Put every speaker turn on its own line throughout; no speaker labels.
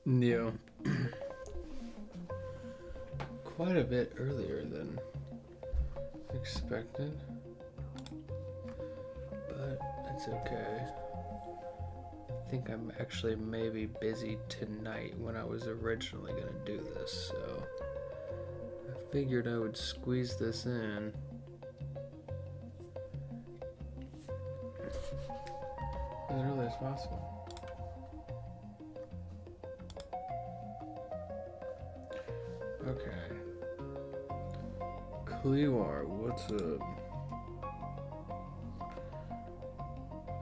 Yeah. Quite a bit earlier than expected. But it's okay. I think I'm actually maybe busy tonight when I was originally going to do this, so I figured I would squeeze this in. As early as possible. Okay. Clewar, what's up?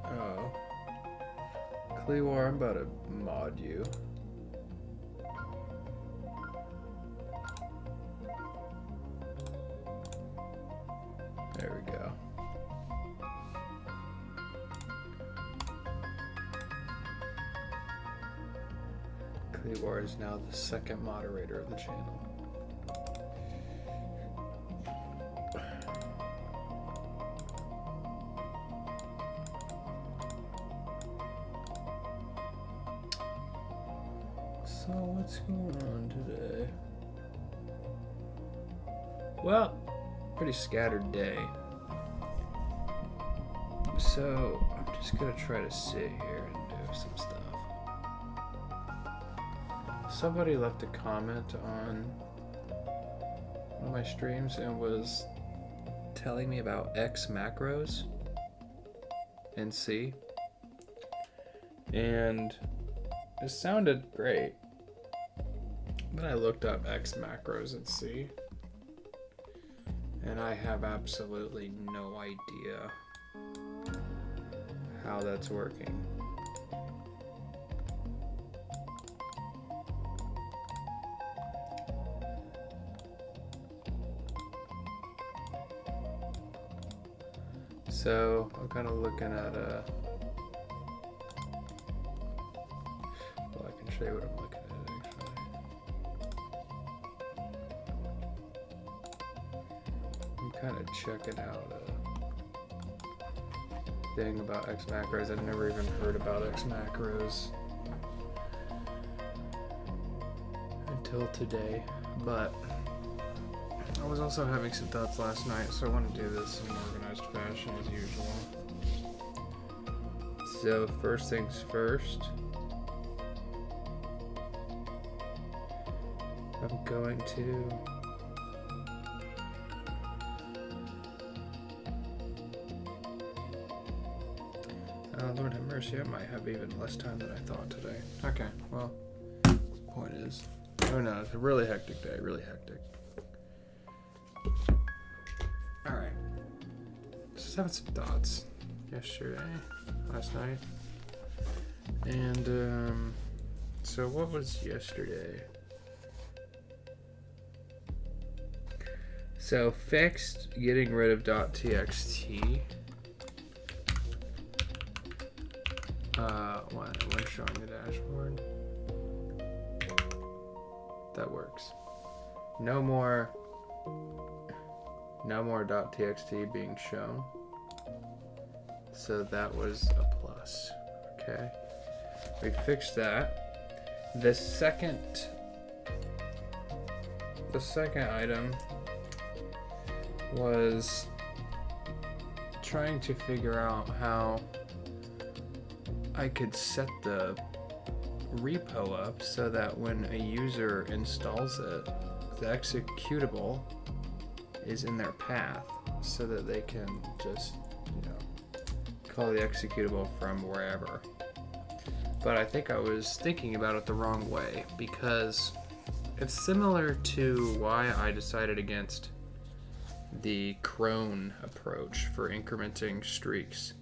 Oh. Clewar, I'm about to mod you. There we go. Clewar is now the second moderator of the channel. So what's going on today? Well, pretty scattered day. So I'm just gonna try to sit here and do some stuff. Somebody left a comment on one of my streams and was telling me about X macros in C. And it sounded great. But I looked up X macros in C. And I have absolutely no idea how that's working. So I'm kind of looking at well, I can show you what I'm looking at actually. I'm kind of checking out a thing about X macros. I've never even heard about X macros until today, but I was also having some thoughts last night, so I want to do this in an organized fashion as usual. So first things first, I'm going to Lord have mercy, I might have even less time than I thought today. Okay, well, point is, oh no, it's a really hectic day, really hectic. Alright, just having some thoughts yesterday, last night, and so what was yesterday? So fixed getting rid of .txt. When showing the dashboard. That works. No more .txt being shown. So that was a plus. Okay. We fixed that. The second item was trying to figure out how I could set the repo up so that when a user installs it, the executable is in their path so that they can just, call the executable from wherever. But I think I was thinking about it the wrong way, because it's similar to why I decided against the cron approach for incrementing streaks,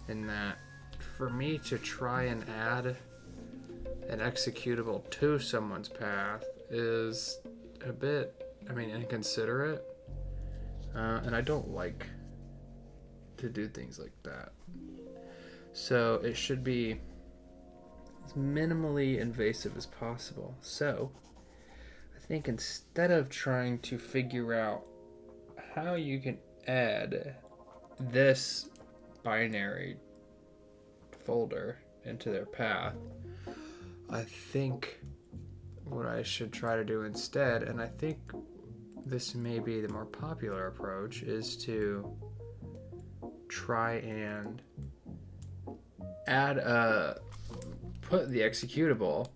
in that for me to try and add an executable to someone's path is a bit, inconsiderate, and I don't like to do things like that. So it should be as minimally invasive as possible. So I think instead of trying to figure out how you can add this binary folder into their path, I think what I should try to do instead, and I think this may be the more popular approach, is to try and put the executable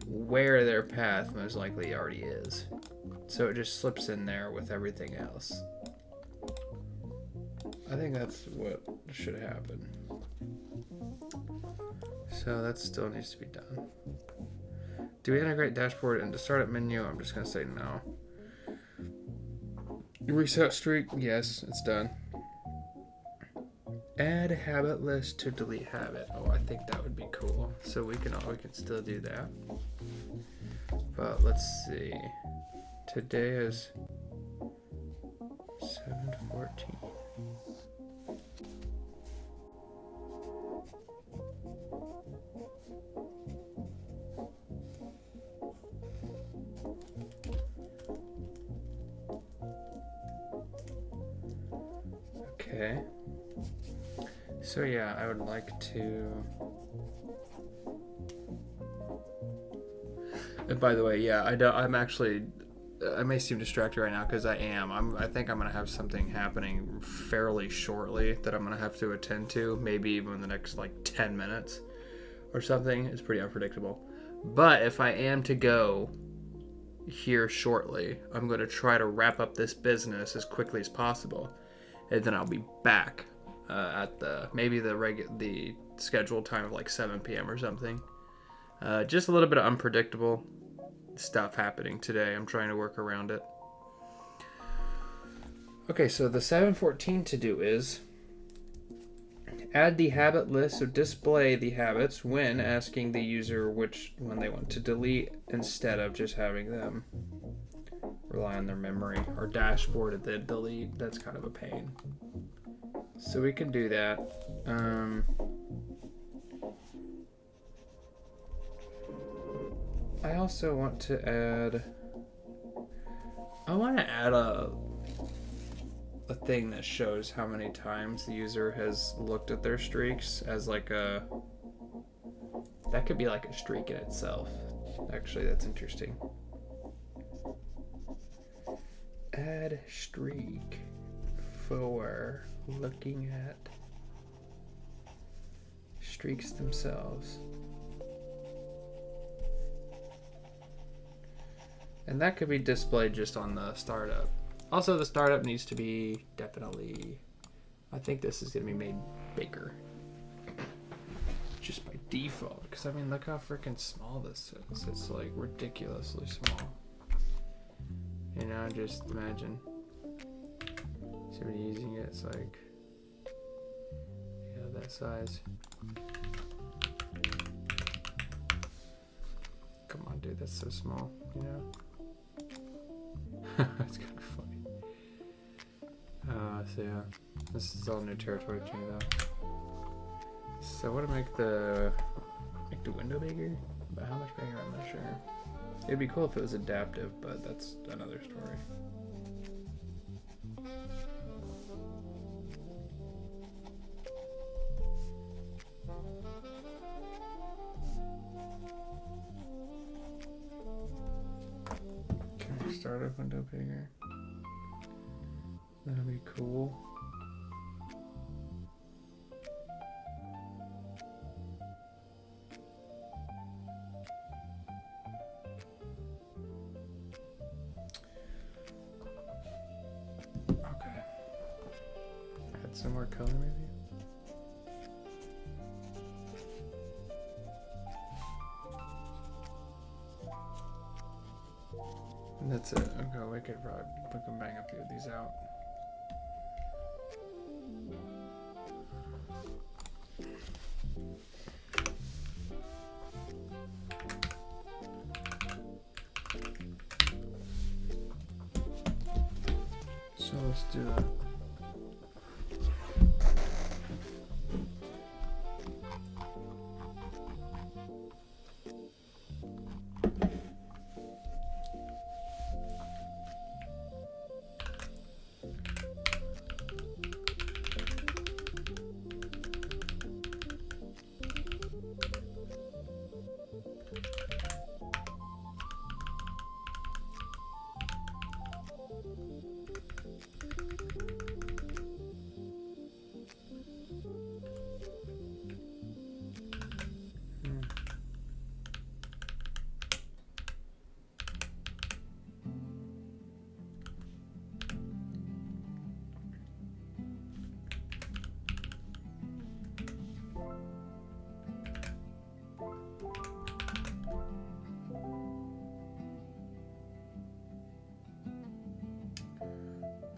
where their path most likely already is. So it just slips in there with everything else. I think that's what should happen. So that still needs to be done. Do we integrate dashboard into startup menu? I'm just going to say no. Reset streak? Yes, it's done. Add habit list to delete habit. Oh, I think that would be cool. So we can still do that. But let's see. Today is 7/14. Okay. So yeah, I would like to. And by the way, yeah, I'm actually. I may seem distracted right now because I am. I think I'm gonna have something happening fairly shortly that I'm gonna have to attend to. Maybe even in the next like 10 minutes or something. It's pretty unpredictable. But if I am to go here shortly, I'm gonna try to wrap up this business as quickly as possible, and then I'll be back at the scheduled time of like 7 p.m. or something. Just a little bit of unpredictable stuff happening today. I'm trying to work around it. Okay, so the 7:14 to do is add the habit list, so display the habits when asking the user which one they want to delete instead of just having them rely on their memory or dashboard at the delete. That's kind of a pain. So we can do that. I also want to add. I want to add a thing that shows how many times the user has looked at their streaks as like a. That could be like a streak in itself. Actually, that's interesting. Add streak for looking at streaks themselves. And that could be displayed just on the startup. Also, the startup needs to be definitely, I think this is going to be made bigger. Just by default. Because, I mean, look how freaking small this is. It's like ridiculously small. You know, just imagine somebody using it. It's like, yeah, that size. Come on, dude, that's so small, you know? That's kind of funny. So yeah, this is all new territory to me though. So I want to make the window bigger, but how much bigger I'm not sure. It'd be cool if it was adaptive, but that's another story. Can we start a window bigger? That'll be cool. Okay. Add some more color maybe? And that's it. Okay, we can bang a few of these out. So let's do that.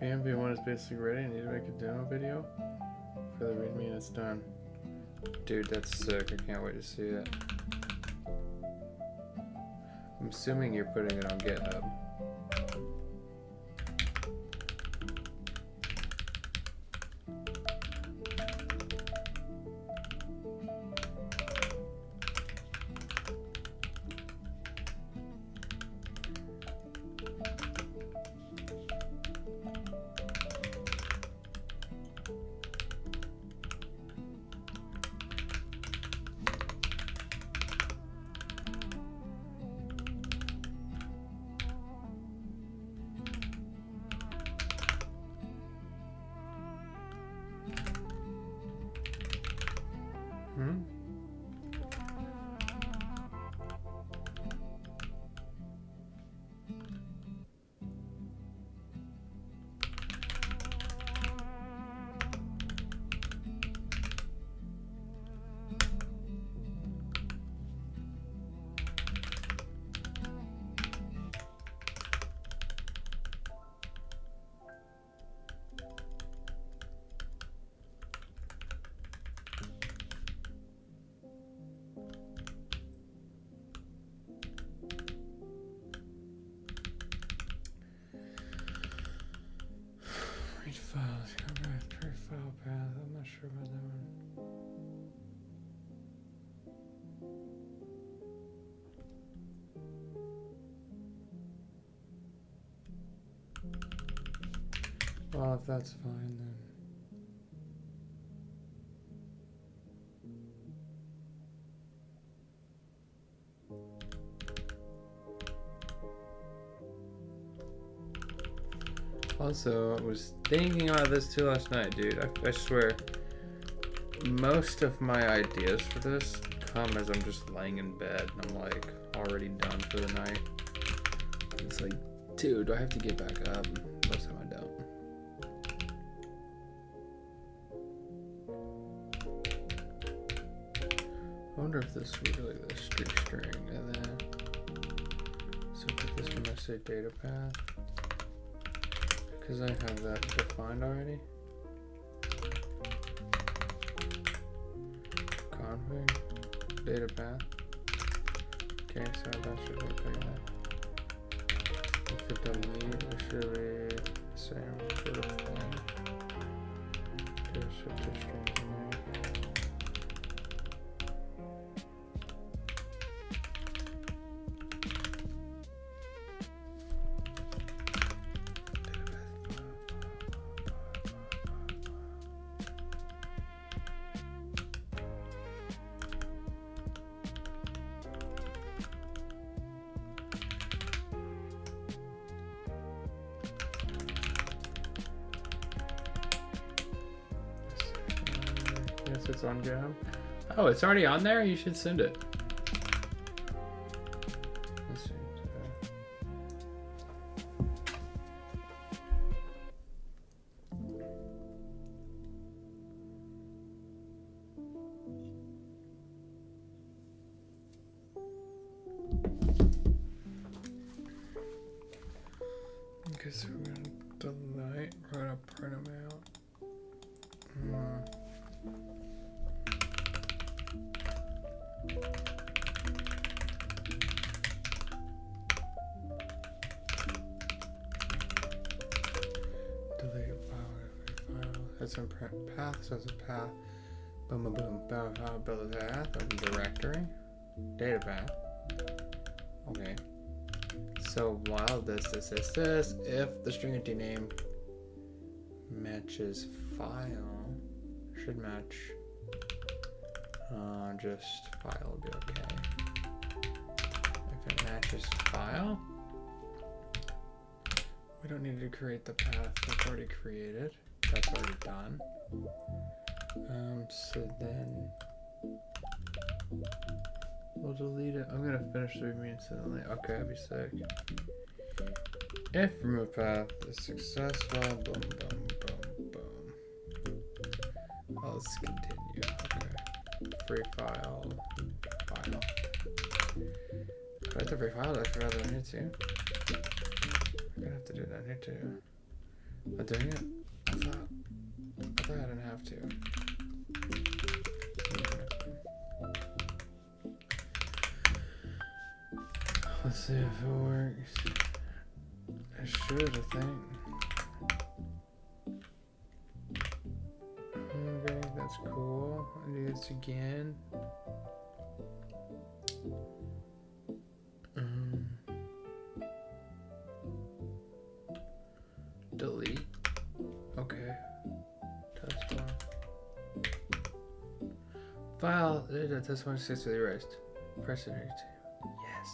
BMV1 is basically ready. I need to make a demo video for the README and it's done. Dude, that's sick. I can't wait to see it. I'm assuming you're putting it on GitHub. Read files, create file path. I'm not sure about that one. Well, if that's fine, then. Also, I was thinking about this too last night, dude. I swear, most of my ideas for this come as I'm just laying in bed and I'm like already done for the night. It's like, dude, do I have to get back up? Most of the time I don't. I wonder if this would be like the string and then so put this one, let's say data path. Because I have that defined already. Config, data path. Okay, so that should look like that. If it delete, it should be the same sort of thing. Just shift the strings in there. It's on GitHub. Oh, it's already on there? You should send it. Let's see. Okay, so we're gonna delete, we're gonna print them out. Delete file. That's in path, so it's a path. Boom, boom, boom. Build a path. Open directory. Data path. Okay. So while this, if the string entity name matches file, should match. Just file will be okay. If it matches file, we don't need to create the path that's already created. That's already done. So then we'll delete it. I'm gonna finish the README instantly. Okay, that'd be sick. If remove path is successful, boom, boom, boom, boom. Let's continue. Okay. Free file. Do I have to free file? I forgot that I need to. I'm gonna have to do that here too. Oh, dang it. I thought I didn't have to. Let's see if it works. It should, I think. Okay, that's cool. I'll do this again. Delete. Okay. Taskbar. File. Taskbar successfully erased. Press enter. Yes.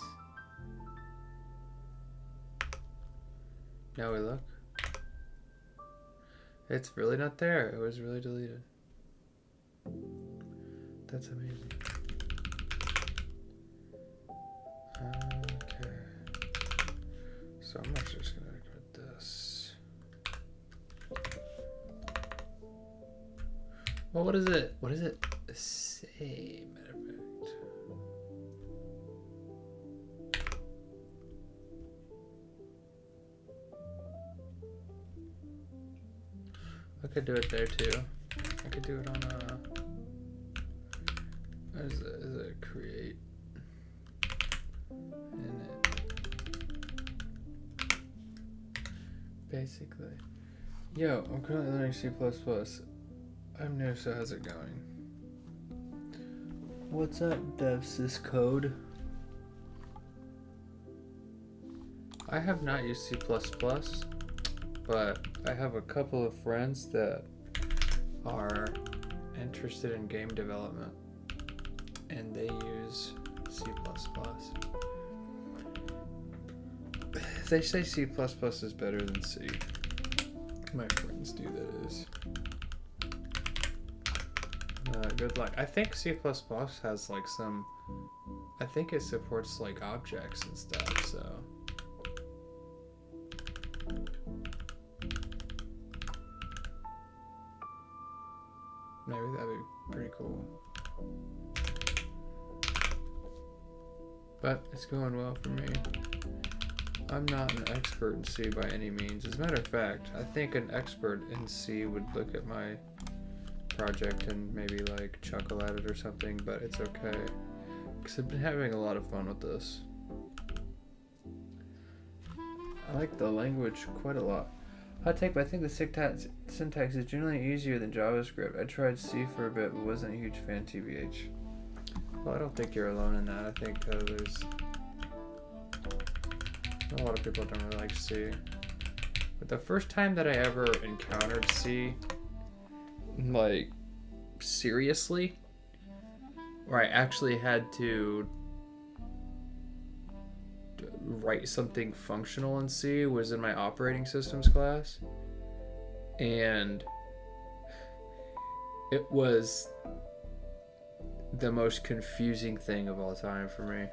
Now we look. It's really not there. It was really deleted. That's amazing. Okay. So I'm actually just gonna put this. Well, what is it? What does it say? Matter of fact. I could do it there too. I could do it on a. Is it create? In it. Basically. Yo, I'm currently learning C++. I'm new, so how's it going? What's up, DevSysCode? I have not used C++, but I have a couple of friends that are interested in game development, and they use C++. They say C++ is better than C. My friends do, that is. Good luck. I think C++ has like some... I think it supports like objects and stuff, so... Maybe that'd be pretty cool. But it's going well for me. I'm not an expert in C by any means. As a matter of fact, I think an expert in C would look at my project and maybe like chuckle at it or something, but it's okay. Because I've been having a lot of fun with this. I like the language quite a lot. Hot take, but I think the syntax is generally easier than JavaScript. I tried C for a bit, but wasn't a huge fan, TBH. Well, I don't think you're alone in that. I think there's a lot of people don't really like C. But the first time that I ever encountered C, like, seriously, where I actually had to write something functional in C was in my operating systems class, and it was the most confusing thing of all time for me.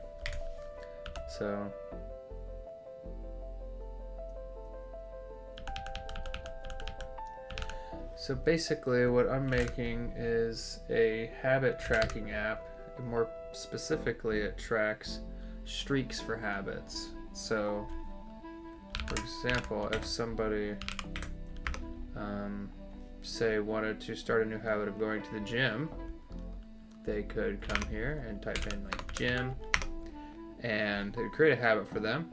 So basically what I'm making is a habit tracking app. More specifically, it tracks streaks for habits. So, for example, if somebody, say, wanted to start a new habit of going to the gym, they could come here and type in like gym, and it would create a habit for them.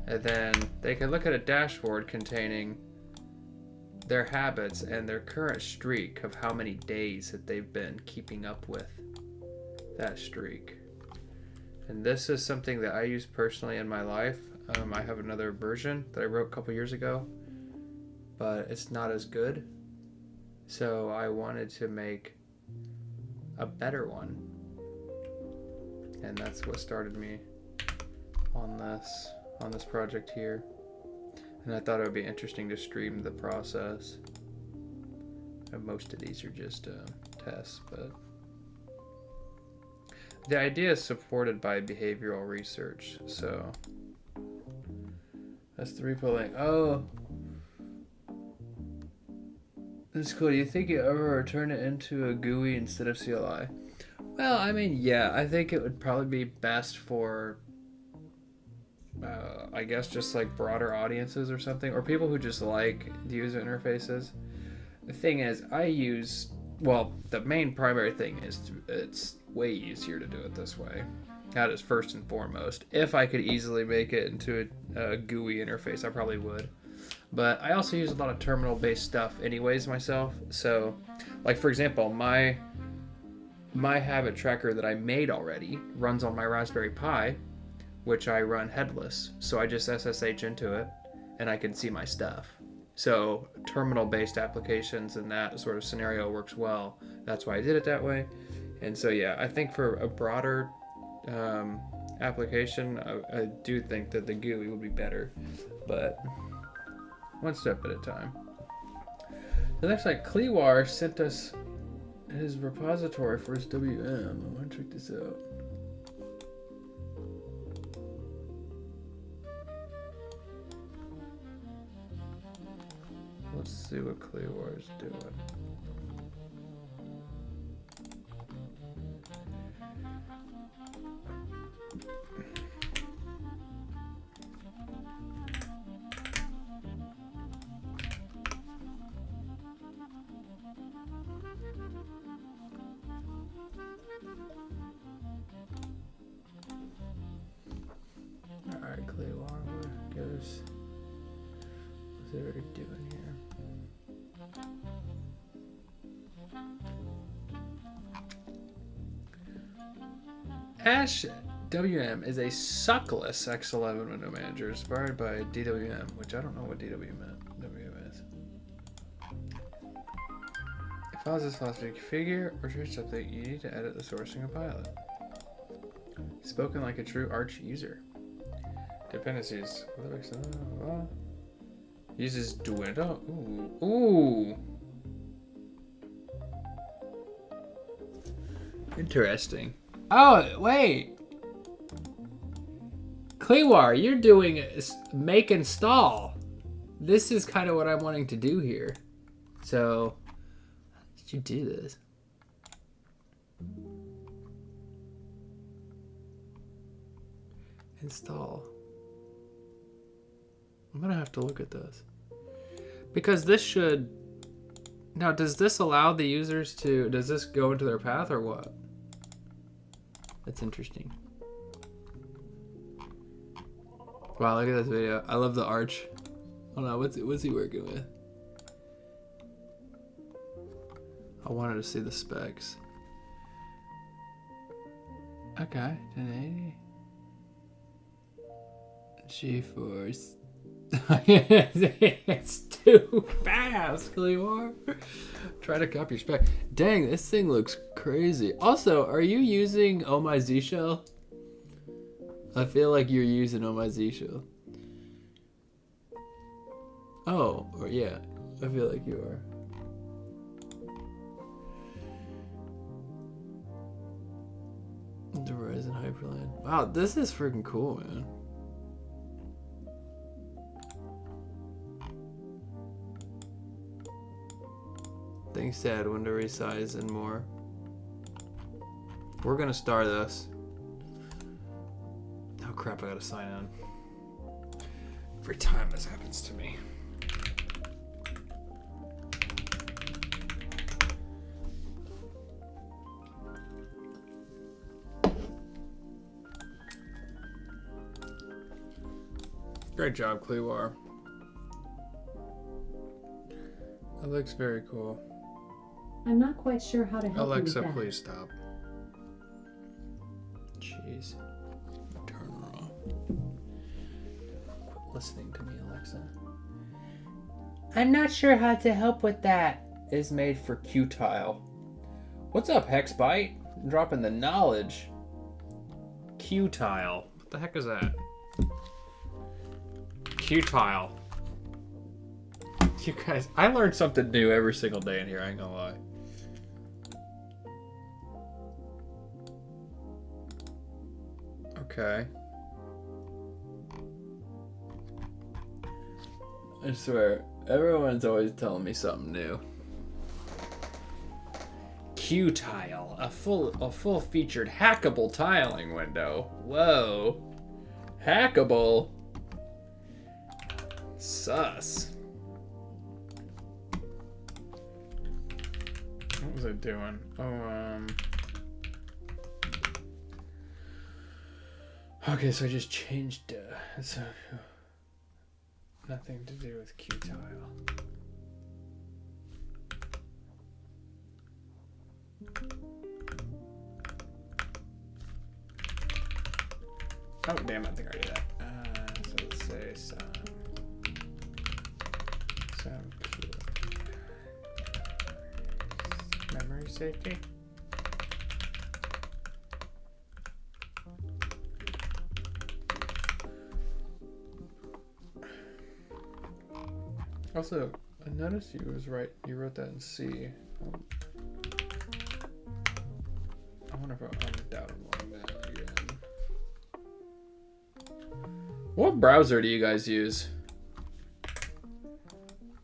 And then they could look at a dashboard containing their habits and their current streak of how many days that they've been keeping up with that streak. And this is something that I use personally in my life. I have another version that I wrote a couple years ago, but it's not as good. So I wanted to make a better one. And that's what started me on this project here. And I thought it would be interesting to stream the process. And most of these are just tests, but the idea is supported by behavioral research. So that's the repo link. Oh, that's cool. Do you think you ever turn it into a GUI instead of CLI? Well, I mean, yeah, I think it would probably be best for I guess just like broader audiences or something, or people who just like the user interfaces. The thing is, the main primary thing is it's way easier to do it this way. That is first and foremost. If I could easily make it into a GUI interface, I probably would. But I also use a lot of terminal-based stuff anyways myself. So, like for example, my habit tracker that I made already runs on my Raspberry Pi, which I run headless. So I just SSH into it, and I can see my stuff. So terminal-based applications in that sort of scenario works well. That's why I did it that way. And so yeah, I think for a broader application, I do think that the GUI would be better, but one step at a time. The next, like, Clewar sent us his repository for his WM. I want to check this out. Let's see what Clewar is doing. Alright, Clewar, where goes? What's it doing here? Ash WM is a suckless X11 window manager inspired by DWM, which I don't know what DWM is. If files this file to configure or change something, you need to edit the sourcing of Pilot. Spoken like a true Arch user. Dependencies. Uses Duendo. Ooh. Interesting. Oh, wait. Clewar, you're doing make install. This is kind of what I'm wanting to do here. So, how did you do this? Install. I'm gonna have to look at this. Because this should... Now, does this allow the users to... Does this go into their path or what? That's interesting. Wow, look at this video. I love the Arch. Oh no, what's he working with? I wanted to see the specs. Okay, 1080. GeForce. It's too fast, Clewar. Try to copy your spec. Dang, this thing looks crazy. Also, are you using Oh My Z Shell? I feel like you're using Oh My Z Shell. Oh, or yeah, I feel like you are. The Ryzen Hyperland. Wow, this is freaking cool, man. Things to add, window resize, and more. We're gonna start this. Oh crap, I gotta sign in. Every time this happens to me. Great job, Clewar. That looks very cool.
I'm not quite sure how to help
Alexa,
you with that.
please stop. Jeez. Turn her off. Quit listening to me, Alexa. I'm not sure how to help with that. Is made for Qtile. What's up, Hexbyte? I'm dropping the knowledge. Qtile. What the heck is that? Qtile. You guys, I learn something new every single day in here, I ain't gonna lie. Okay. I swear, everyone's always telling me something new. Qtile, a full-featured hackable tiling window. Whoa. Hackable. Sus. What was I doing? Oh, okay, so I just changed, so nothing to do with Qtile. Oh, damn, I think I did that. So let's say some memory safety. Also, I noticed you was right. You wrote that in C. I wonder if I'm downloading that again. What browser do you guys use?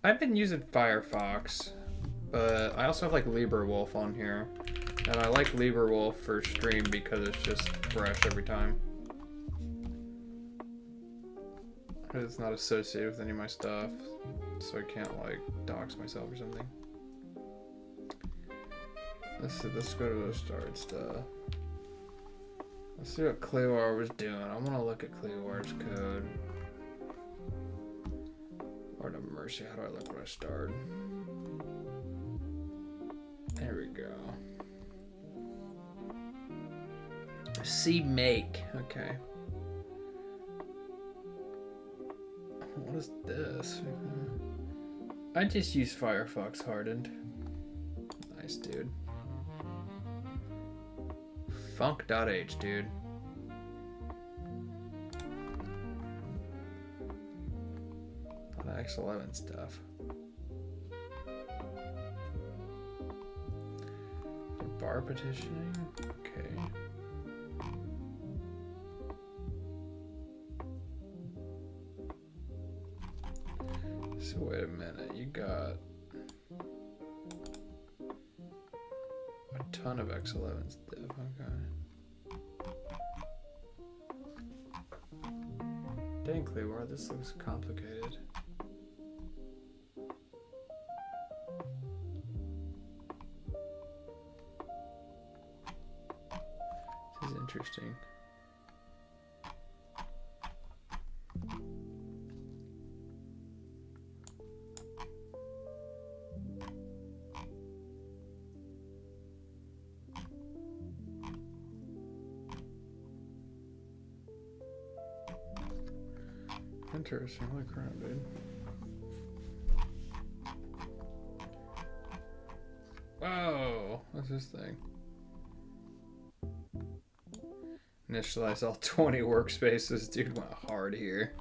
I've been using Firefox, but I also have like LibreWolf on here. And I like LibreWolf for stream because it's just fresh every time. It's not associated with any of my stuff, so I can't like dox myself or something. Let's go to the start stuff. Let's see what Clearwater was doing. I want to look at Clearwater's code. Lord have mercy, how do I look when I start? There we go. See make. Okay. What is this? I just use Firefox hardened. Nice, dude. Funk.h, dude. A lot of X11 stuff. Bar petitioning? Okay. So wait a minute, you got a ton of X11 stuff, okay. Dang, Clearwater, this looks complicated. This is interesting. Interesting, holy crap, dude. Whoa, what's this thing? Initialize all 20 workspaces. Dude went hard here.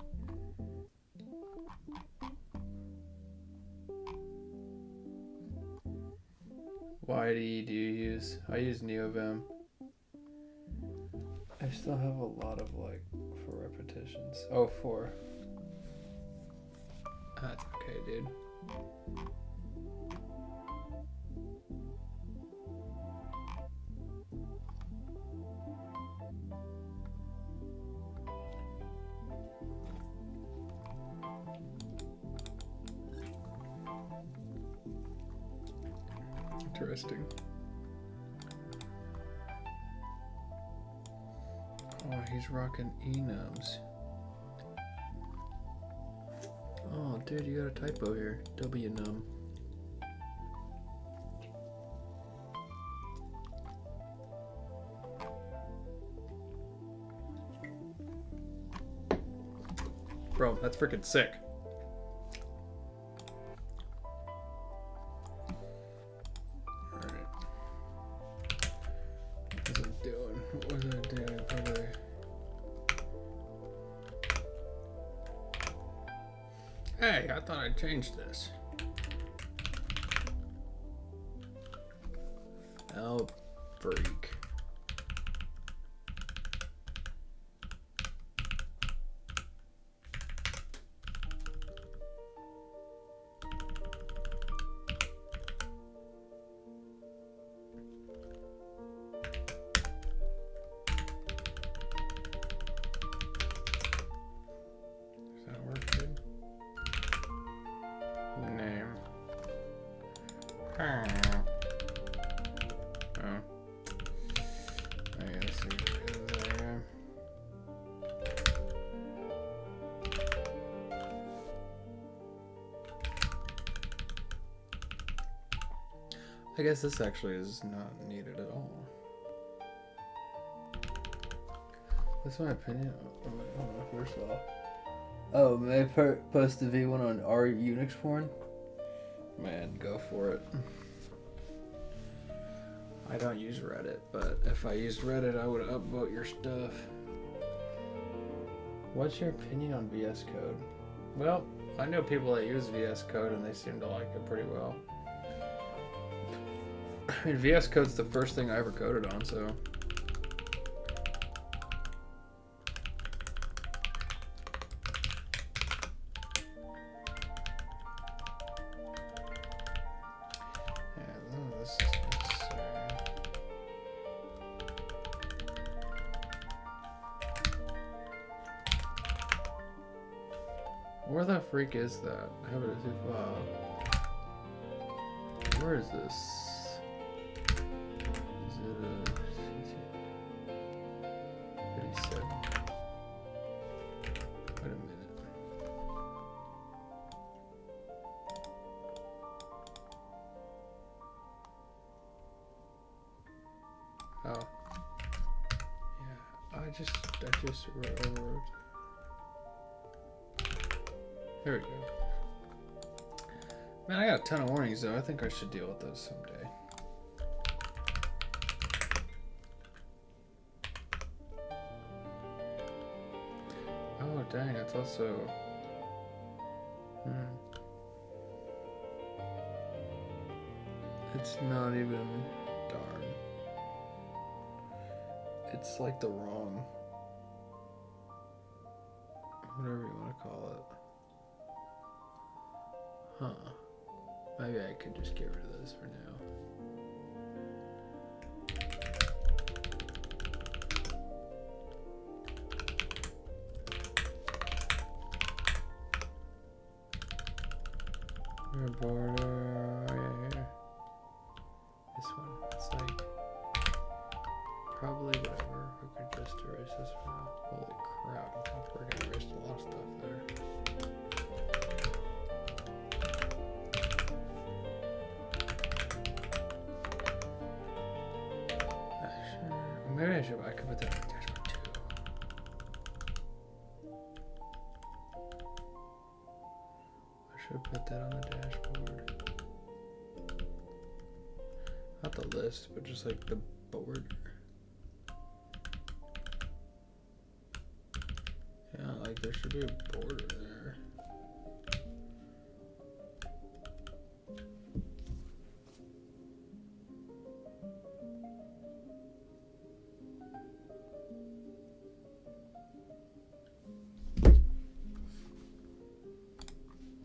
What IDE do you use? I use NeoVim. I still have a lot of like for repetitions. Oh, 4. That's okay, dude. Interesting. Oh, he's rocking enums. Oh, dude, you got a typo here. WNum. Bro, that's freaking sick. Alright. What was I doing? What was I doing? Probably. Hey, I thought I changed this. Oh, freak. I guess this actually is not needed at all. That's my opinion. Oh, first off. Oh, may I post the V1 on our Unix porn? Man, go for it. I don't use Reddit, but if I used Reddit, I would upvote your stuff. What's your opinion on VS Code? Well, I know people that use VS Code and they seem to like it pretty well. I mean, VS Code's the first thing I ever coded on, so. Yeah, none of this is necessary. Where the freak is that? Have it as a file. Where is this? Is it a 37? Wait a minute. Oh. Yeah, I just wrote. There we go. Man, I got a ton of warnings though. I think I should deal with those someday. Oh dang, it's also it's not even darn. It's like the wrong, whatever you want to call it. Huh. Maybe I could just get rid of this for now. Border, oh yeah, here. This one. It's like probably whatever. We could just erase this for now. Holy crap! I think we're gonna erase a lot of stuff there. Maybe I could put that on the dashboard too. I should put that on the dashboard. Not the list, but just like the border. Yeah, like there should be a border there.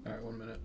Alright, 1 minute.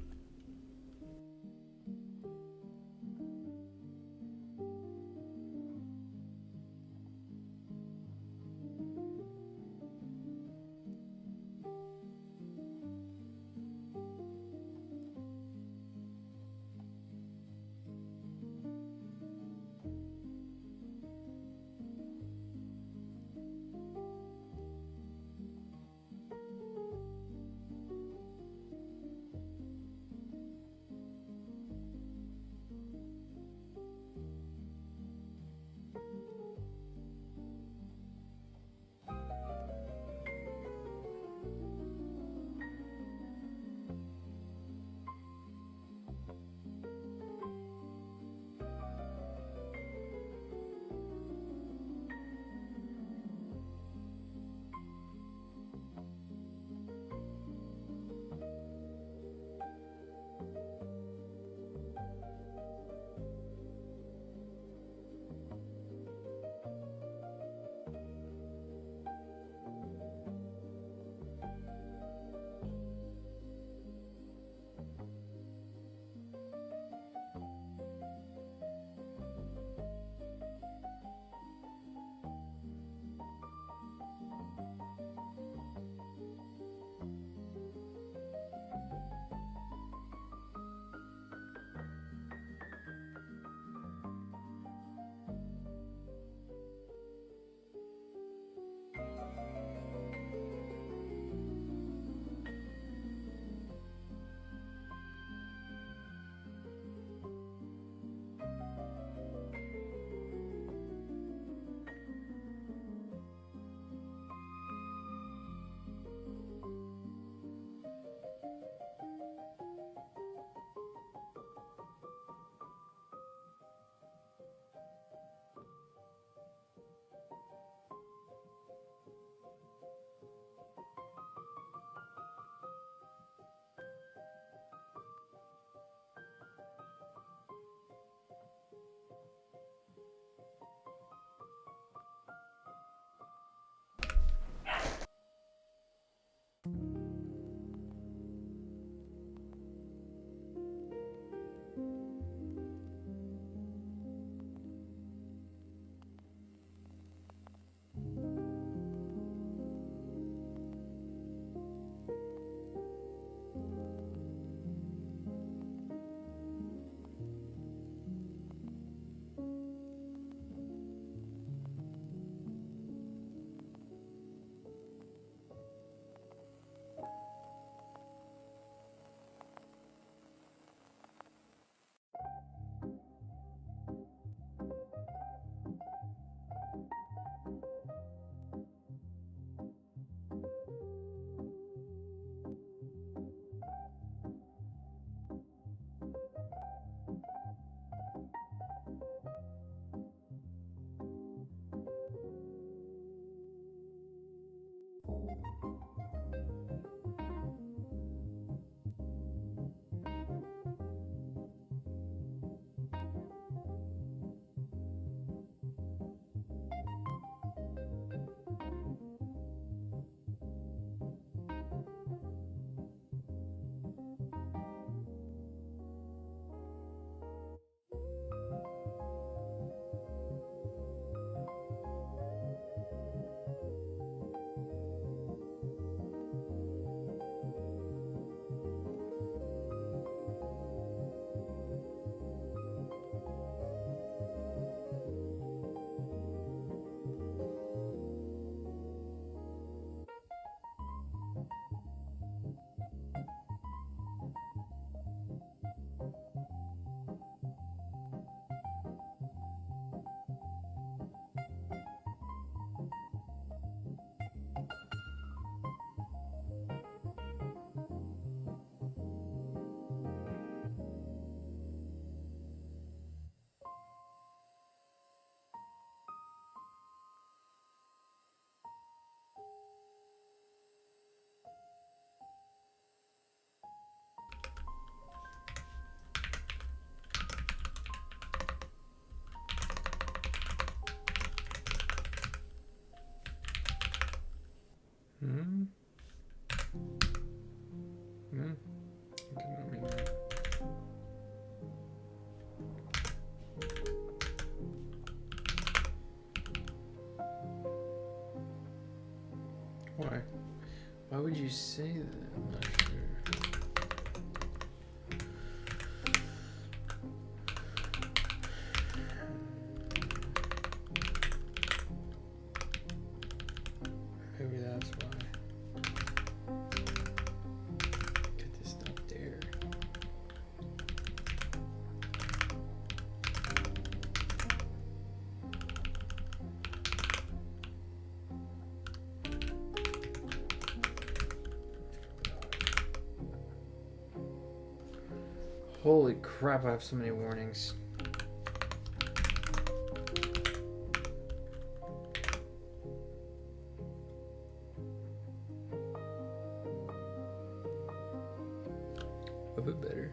Hmm? Hmm? I did not mean that. Why? Why would you say that? I'm not sure. Maybe that's why. Get this stuff there. Holy crap, I have so many warnings. A bit better.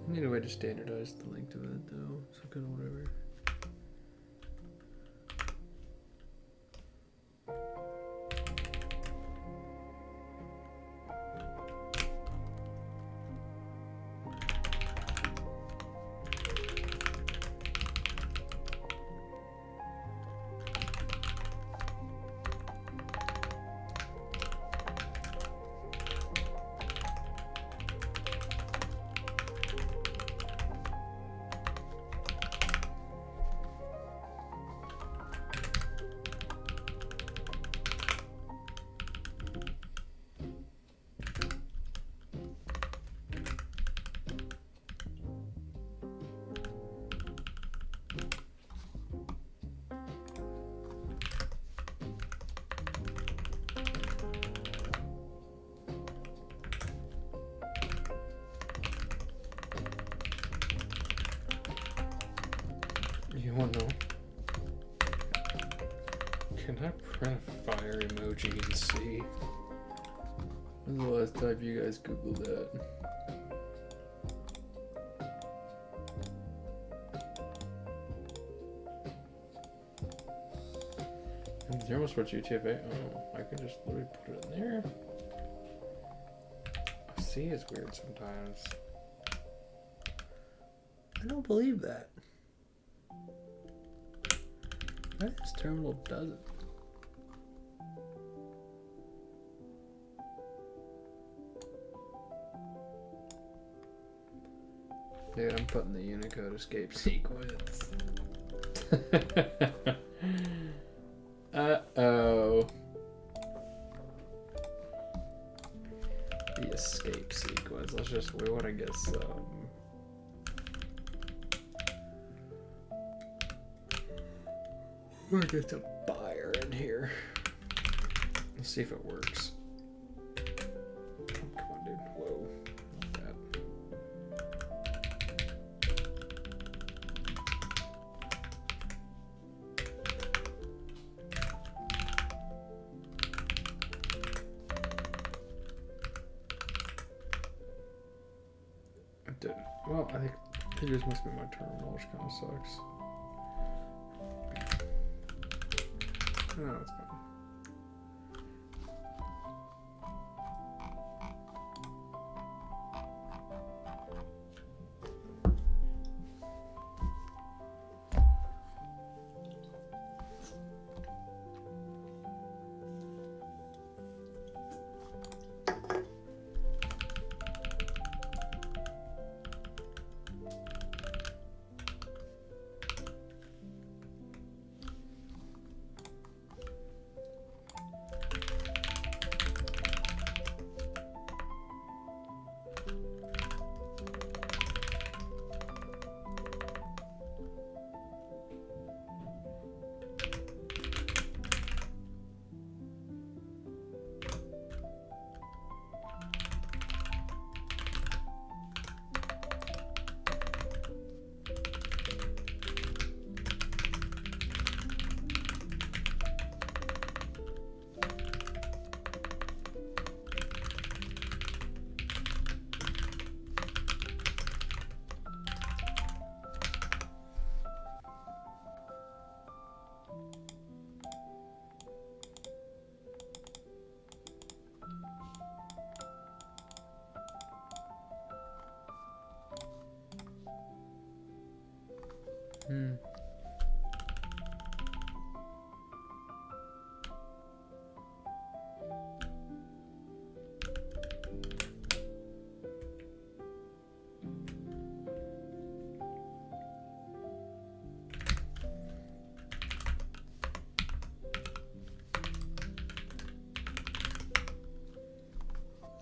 I need a way to standardize the length of it though, so kind of whatever. You wanna know? Can I print a fire emoji and see? When's the last time you guys Googled that? You almost watch UTF-8. Oh, I can just literally put it in there. C is weird sometimes. I don't believe that. This terminal does it. Dude, I'm putting the Unicode escape sequence. Uh-oh. The escape sequence. We want to get some... We're gonna get some fire in here. Let's see if it works. Come on, dude. Whoa. Not that.
Well, I think it just must be my terminal, which kind of sucks. No, it's fine.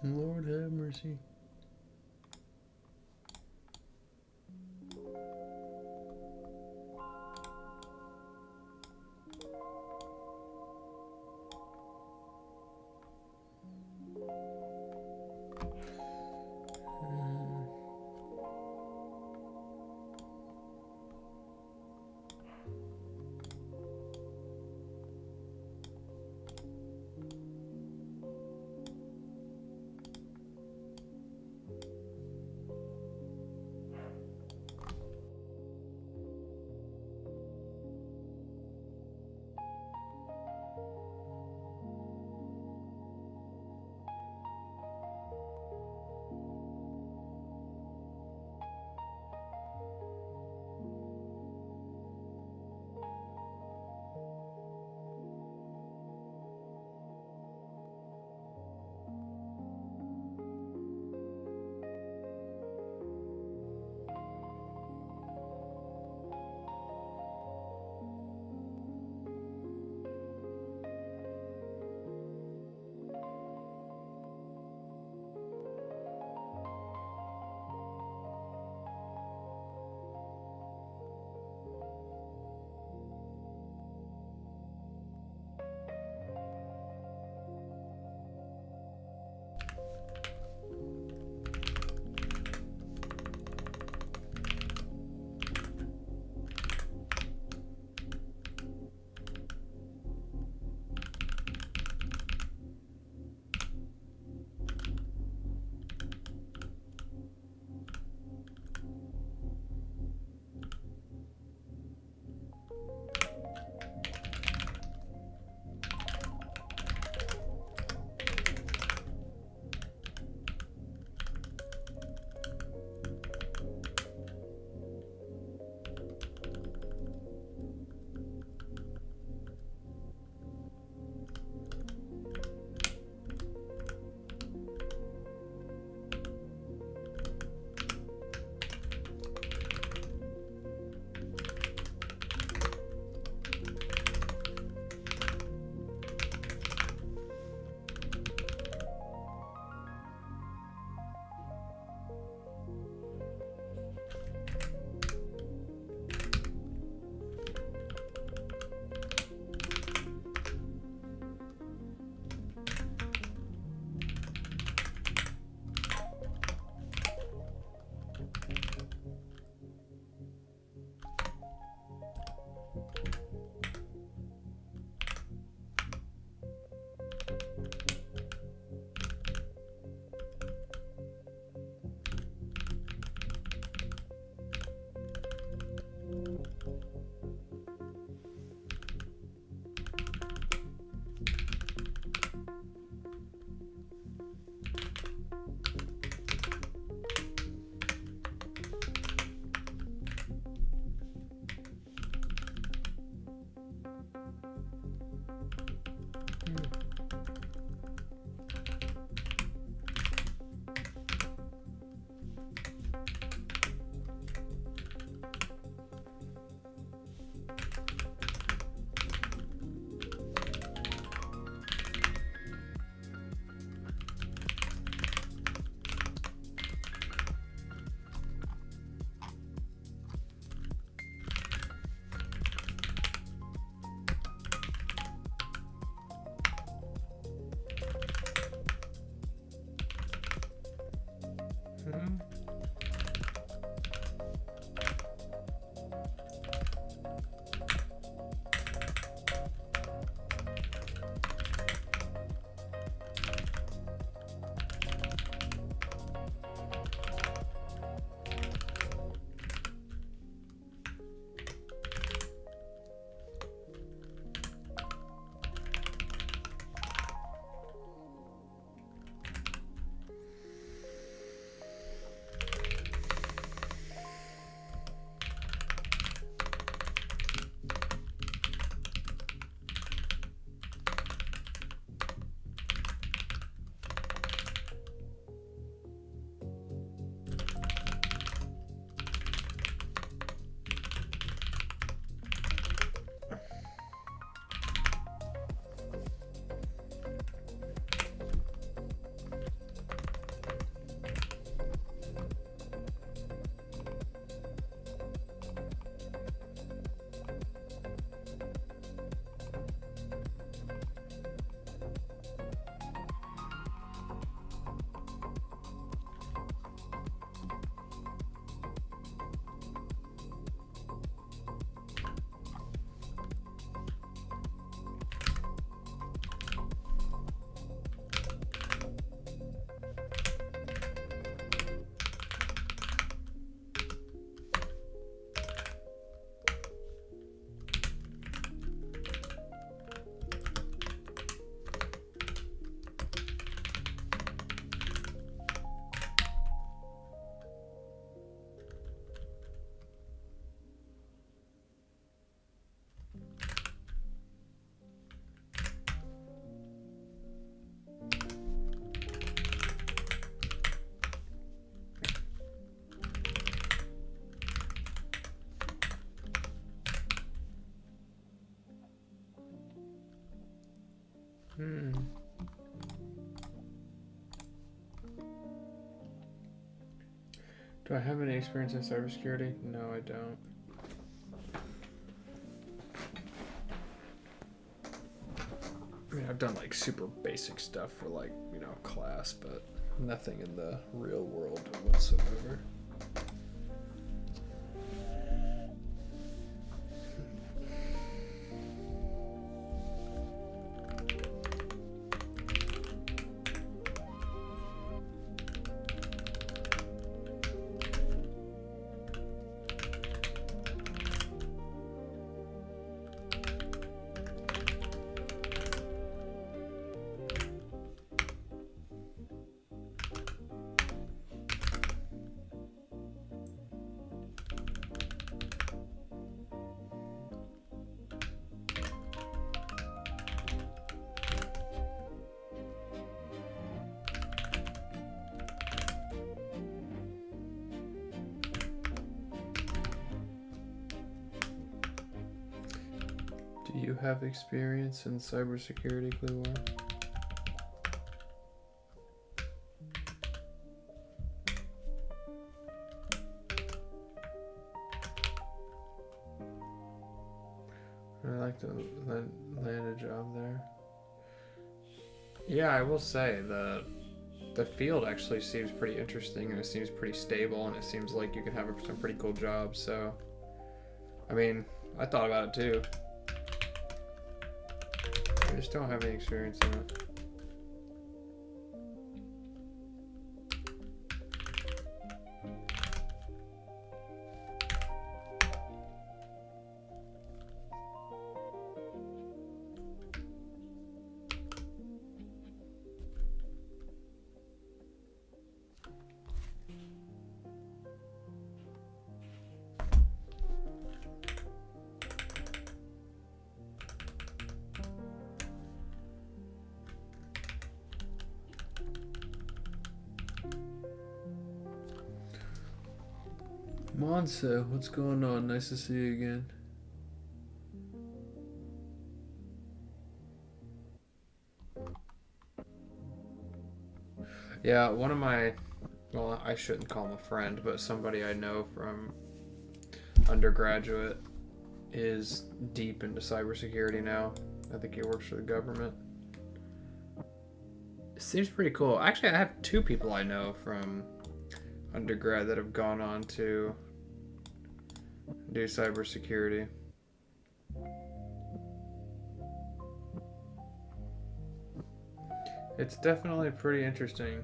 Lord have mercy. Hmm. Do I have any experience in cybersecurity? No, I don't. I mean, I've done like super basic stuff for like, you know, class, but nothing in the real world whatsoever. Do you have experience in cybersecurity, Clearwater? I'd like to land a job there. Yeah, I will say the field actually seems pretty interesting, and it seems pretty stable, and it seems like you can have some pretty cool jobs. So, I mean, I thought about it too. I just don't have any experience in it. Monse, what's going on? Nice to see you again. Yeah, one of my, well, I shouldn't call him a friend, but somebody I know from undergraduate is deep into cybersecurity now. I think he works for the government. It seems pretty cool. Actually, I have two people I know from undergrad that have gone on to do cybersecurity. It's definitely pretty interesting.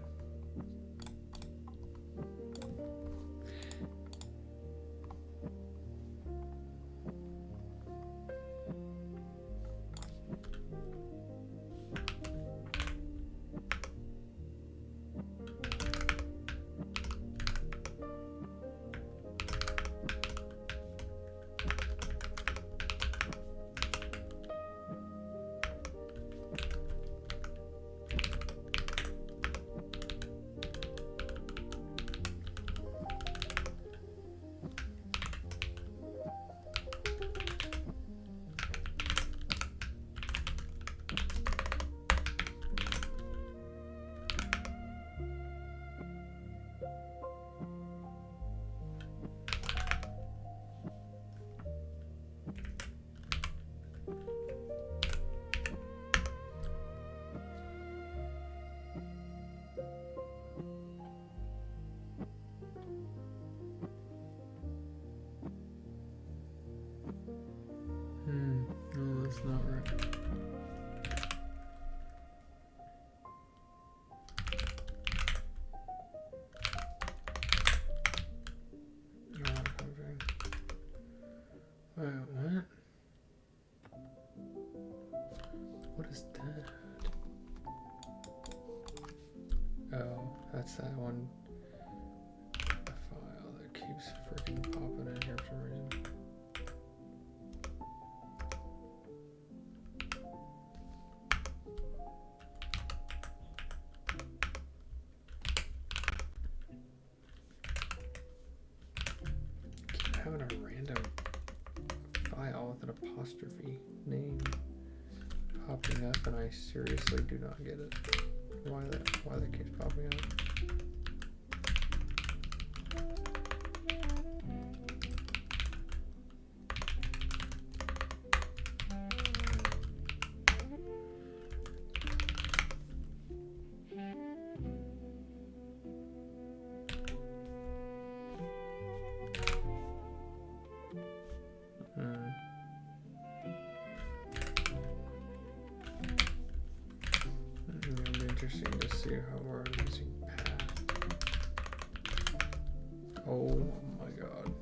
No, that's not right. Wait, what? What is that? Oh, that's that one file that keeps freaking popping in here for some reason. Keep having a random file with an apostrophe name popping up and I seriously do not get it. Why that keeps popping up. It'll be interesting to see how we're using path. Oh my god.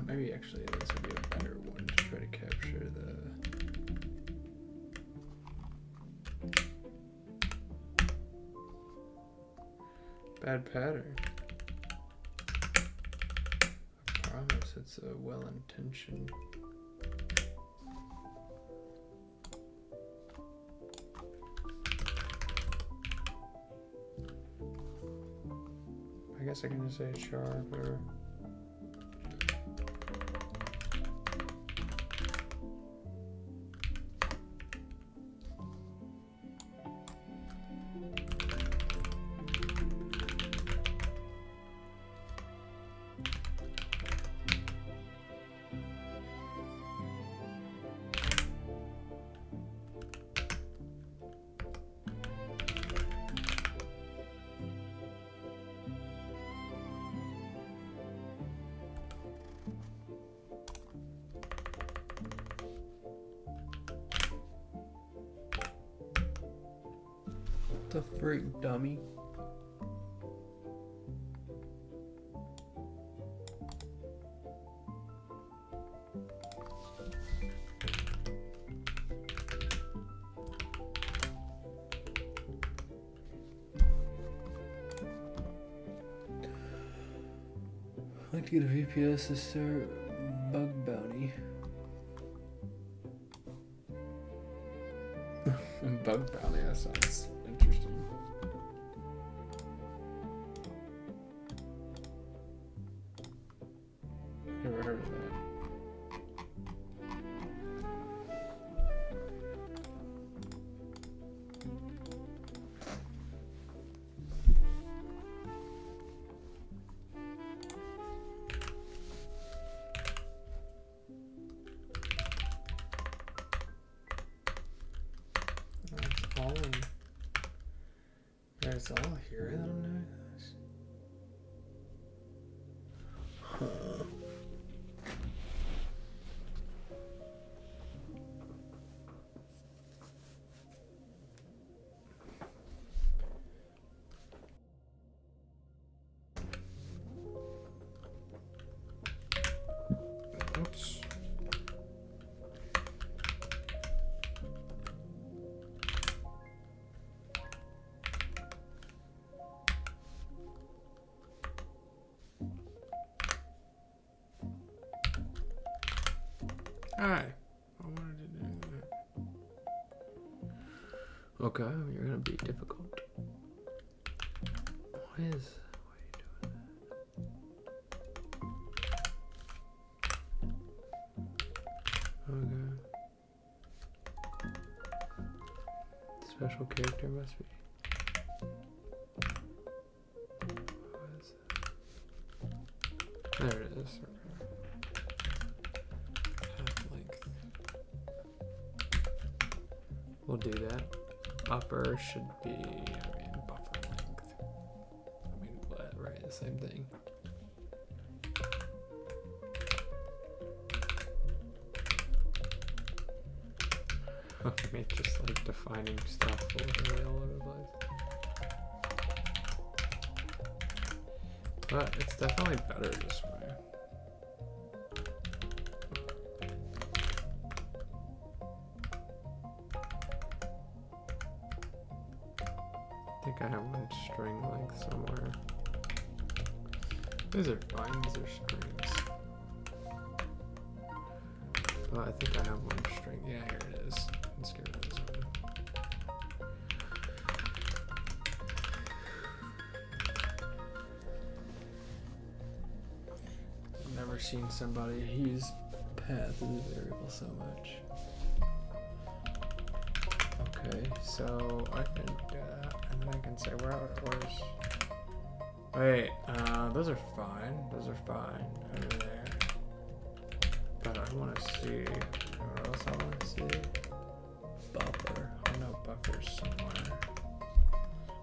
Maybe actually this would be a better one to try to capture the... bad pattern. I promise it's a well-intentioned. I guess I can just say char, whatever. The freak, dummy. I'd like to get a VPS to start bug bounty. Bug bounty, that sounds interesting. Never heard of that. It's all here. I don't know this. Huh. Oops. Hi. I wanted to do that. Okay, you're gonna be difficult. Why are you doing that? Okay. Special character must be. What is that? There it is. We'll do that. Upper should be, buffer length. What, right, the same thing. Just like defining stuff literally all over the place. But it's definitely better this way. I think I have one string length somewhere. These are fine, these are strings. Well, I think I have one string. Yeah, here it is. Let's get rid of this one. I've never seen somebody use path as a variable so much.
Okay, so I can do that, and then I can say where's. Wait, those are fine. Those are fine over there. But I want to see. What else I want to see? Buffer. I know buffer's somewhere.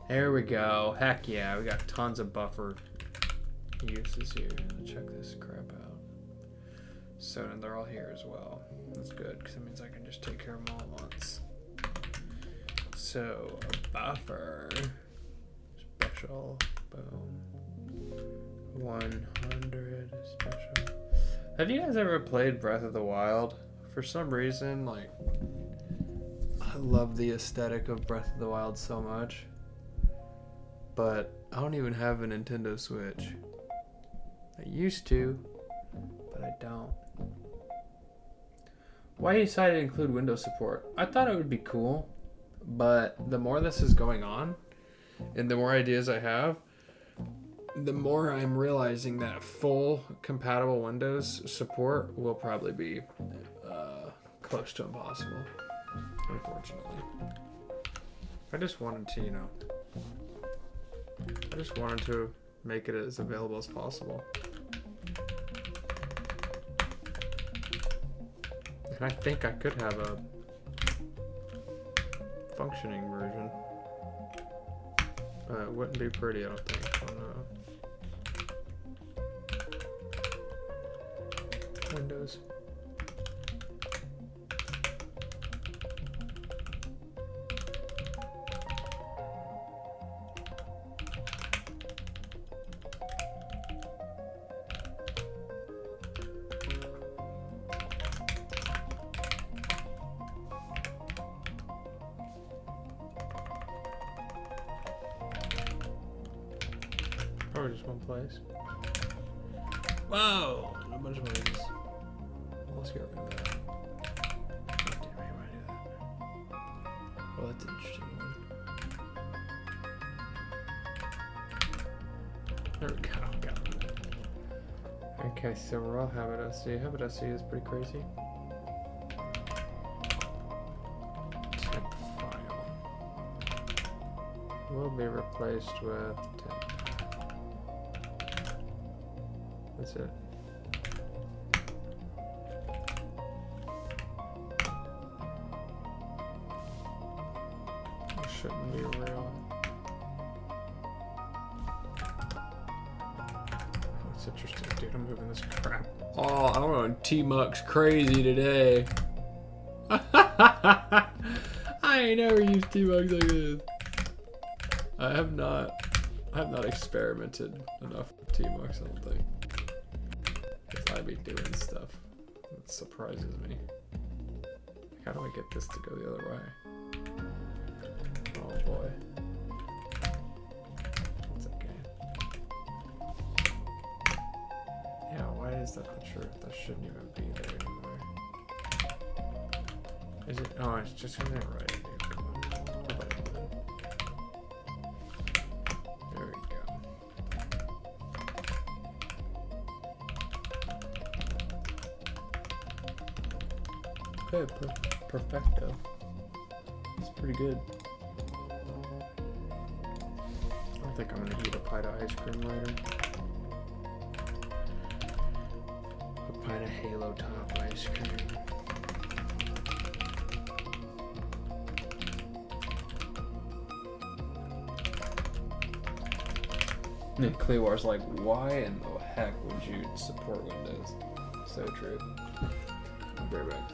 There we go. Heck yeah, we got tons of buffer uses here. Check this crap out. So and they're all here as well. That's good because it means I can just take care of them all at once. So a buffer special, boom, 100 special. Have you guys ever played Breath of the Wild? For some reason, like, I love the aesthetic of Breath of the Wild so much, but I don't even have a Nintendo Switch. I used to, but I don't. Why you decided to include Windows support? I thought it would be cool, but the more this is going on, and the more ideas I have, the more I'm realizing that full compatible Windows support will probably be close to impossible, unfortunately. I just wanted to, I just wanted to make it as available as possible. And I think I could have a functioning version. It wouldn't be pretty, I don't think, on Windows. Probably just one place. Whoa! A bunch of noises. Let's get rid of that. God damn it, why do that? Oh, that's an interesting one. There we go. Got it. Okay, so we're all Habit SC. Habit SC is pretty crazy. Temp file will be replaced with temp. That's it. It shouldn't be real. Oh, it's interesting, dude. I'm moving this crap. Oh, I don't know. T-Muck's crazy today. I ain't never used T-Mucks like this. I have not experimented enough with T-Mucks, I don't think. Because I be doing stuff that surprises me. How do I get this to go the other way? Oh boy. It's okay. Yeah, why is that the truth? That shouldn't even be there anymore. Is it? Oh, it's just gonna write it, dude. Come on. There we go. Okay, perfecto. It's pretty good. I think I'm gonna eat a pint of ice cream later. A pint of Halo Top ice cream. And Cleawar's like, why in the heck would you support Windows? So true. I'll be right back.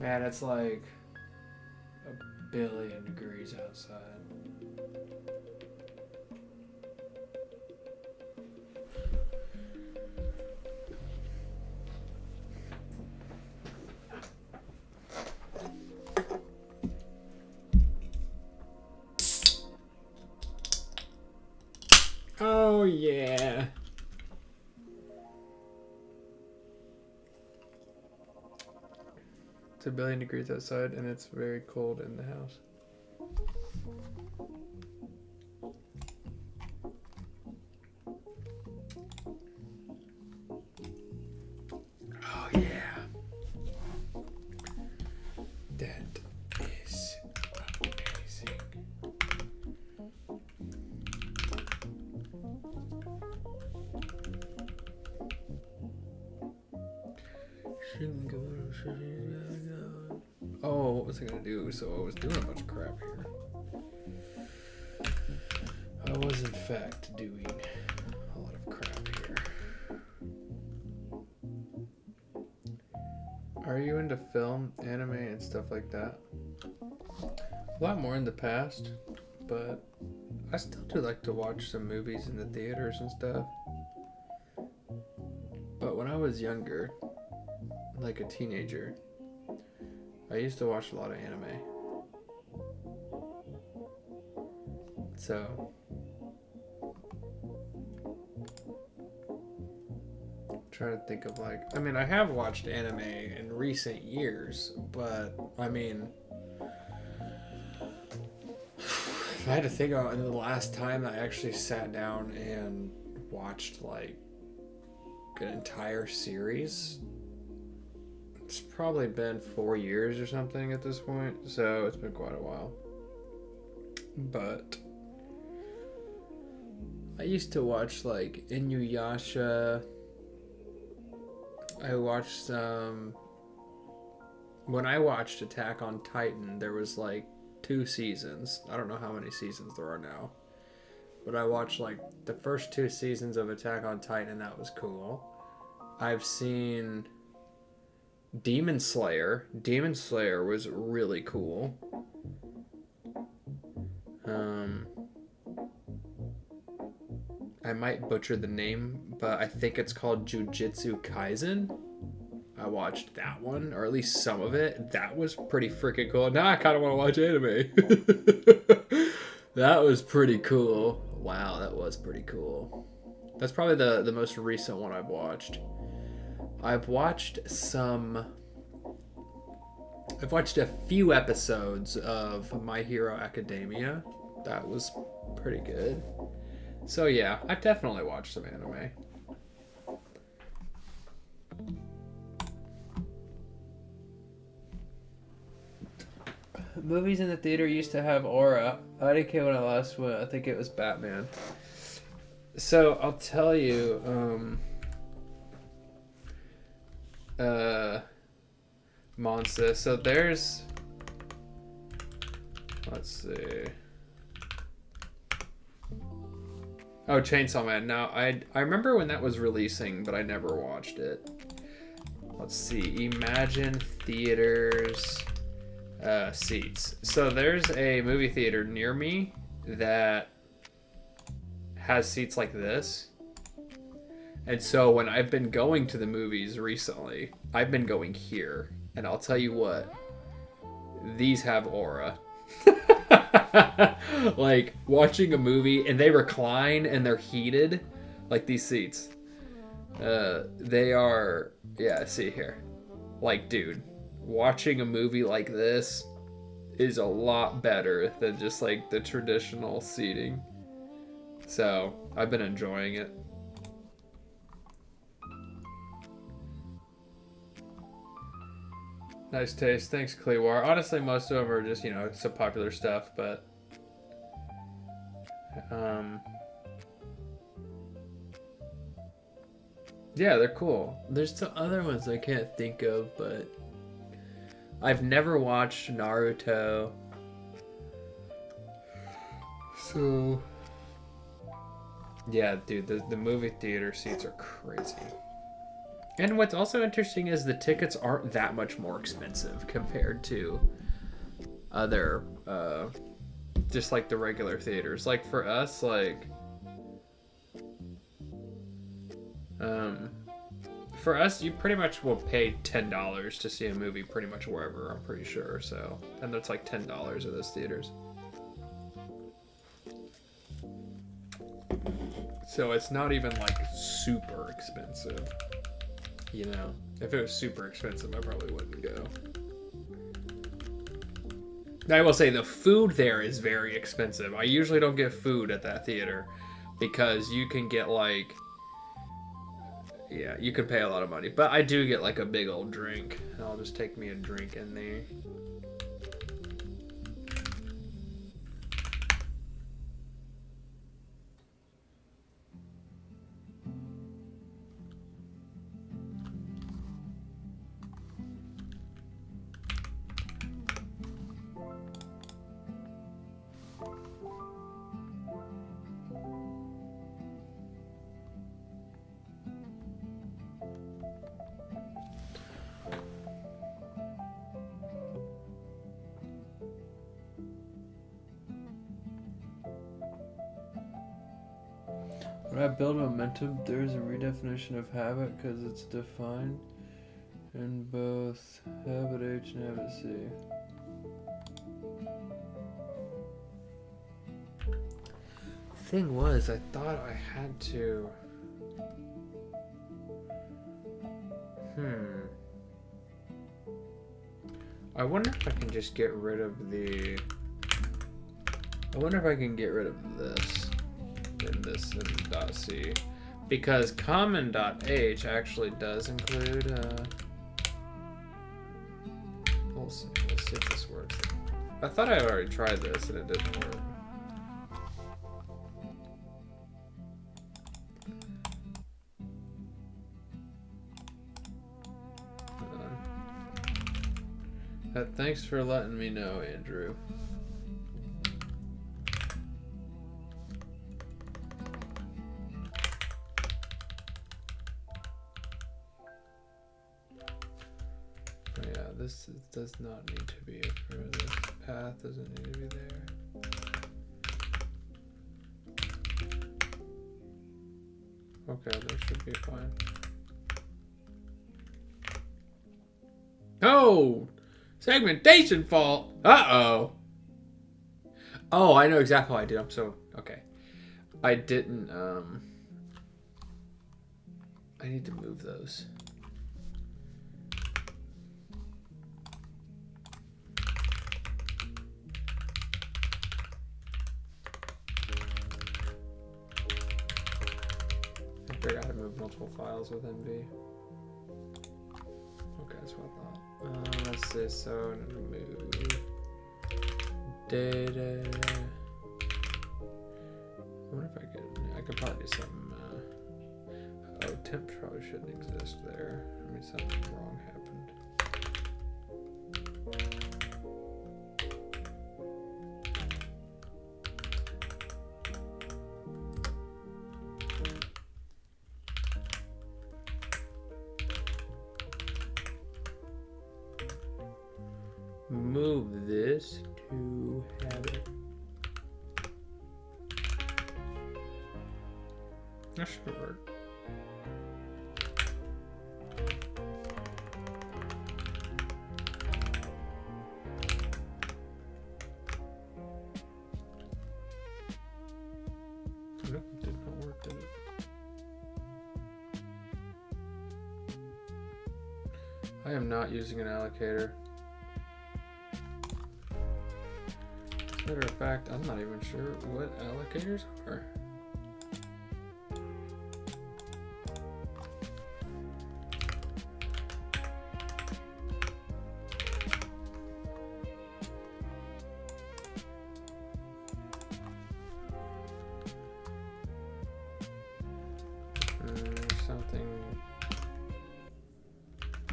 Man, it's like a billion degrees outside. Oh, yeah. It's a billion degrees outside and it's very cold in the house. Oh, yeah. That is amazing. Oh, what was I gonna do? So I was doing a bunch of crap here. I was in fact doing a lot of crap here. Are you into film, anime, and stuff like that? A lot more in the past, but I still do like to watch some movies in the theaters and stuff. But when I was younger, like a teenager, I used to watch a lot of anime. So, I'm trying to think of like, I mean, I have watched anime in recent years, but I mean, if I had to think about the last time I actually sat down and watched like an entire series, it's probably been 4 years or something at this point, so it's been quite a while. But I used to watch like Inuyasha. I watched some. When I watched Attack on Titan, there was like 2 seasons. I don't know how many seasons there are now, but I watched like the first 2 seasons of Attack on Titan, and that was cool. I've seen Demon Slayer. Demon Slayer was really cool. I might butcher the name, but I think it's called Jujutsu Kaisen. I watched that one, or at least some of it. That was pretty freaking cool. Now I kind of want to watch anime. That was pretty cool. Wow, that was pretty cool. That's probably the most recent one I've watched. I've watched a few episodes of My Hero Academia. That was pretty good. So yeah, I've definitely watched some anime. Movies in the theater used to have aura. I didn't care when I last went. I think it was Batman. So I'll tell you, Monster. So there's, let's see. Oh, Chainsaw Man. Now, I remember when that was releasing, but I never watched it. Let's see. Imagine Theaters seats. So there's a movie theater near me that has seats like this. And so when I've been going to the movies recently, I've been going here. And I'll tell you what, these have aura. Like watching a movie and they recline and they're heated, like these seats. They are, yeah, see here. Like, dude, watching a movie like this is a lot better than just like the traditional seating. So I've been enjoying it. Nice taste. Thanks, Cleawar. Honestly, most of them are just, some popular stuff, but yeah, they're cool. There's some other ones I can't think of, but I've never watched Naruto. So yeah, dude, the movie theater seats are crazy.
And what's also interesting is the tickets aren't that much more expensive compared to other, just like the regular theaters. Like for us, like, for us, you pretty much will pay $10 to see a movie pretty much wherever, I'm pretty sure. So, and that's like $10 at those theaters. So it's not even like super expensive. You know, if it was super expensive, I probably wouldn't go. I will say the food there is very expensive. I usually don't get food at that theater because you can get like, yeah, you can pay a lot of money. But I do get like a big old drink. I'll just take me a drink in there.
When I build momentum, there's a redefinition of habit because it's defined in both habit H and habit C.
Thing was, I thought I had to. I wonder if I can just get rid of the. I wonder if I can get rid of this in this in .c, because common.h actually does include. We'll see. Let's see if this works. I thought I already tried this and it didn't work. Thanks for letting me know, Andrew. Oh, yeah, does not need to be for this path doesn't need to be there. Okay, that should be fine. Oh! Segmentation fault! Uh-oh! Oh, I know exactly what I did. I'm so... Okay. I didn't, I need to move those. I figured out how to move multiple files with NV. Okay, that's what I thought. Let's see, so move data. I wonder if I could probably do something. Oh, temp probably shouldn't exist there. I mean, something wrong happened. Move this to habit. That should work. Nope, it did not work, did it? I am not using an allocator. Matter of fact, I'm not even sure what allocators are.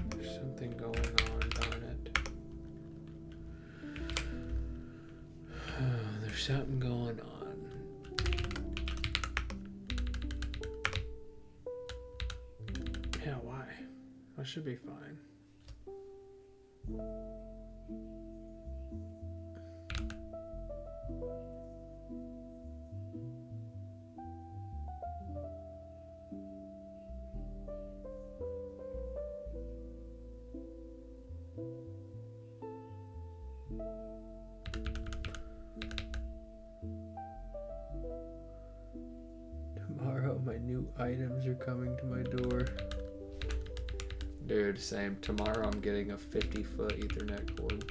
There's something going on, darn it. There's something going on. Yeah, why? I should be fine. Tomorrow, my new items are coming to my door. Dude, same. Tomorrow, I'm getting a 50-foot Ethernet cord.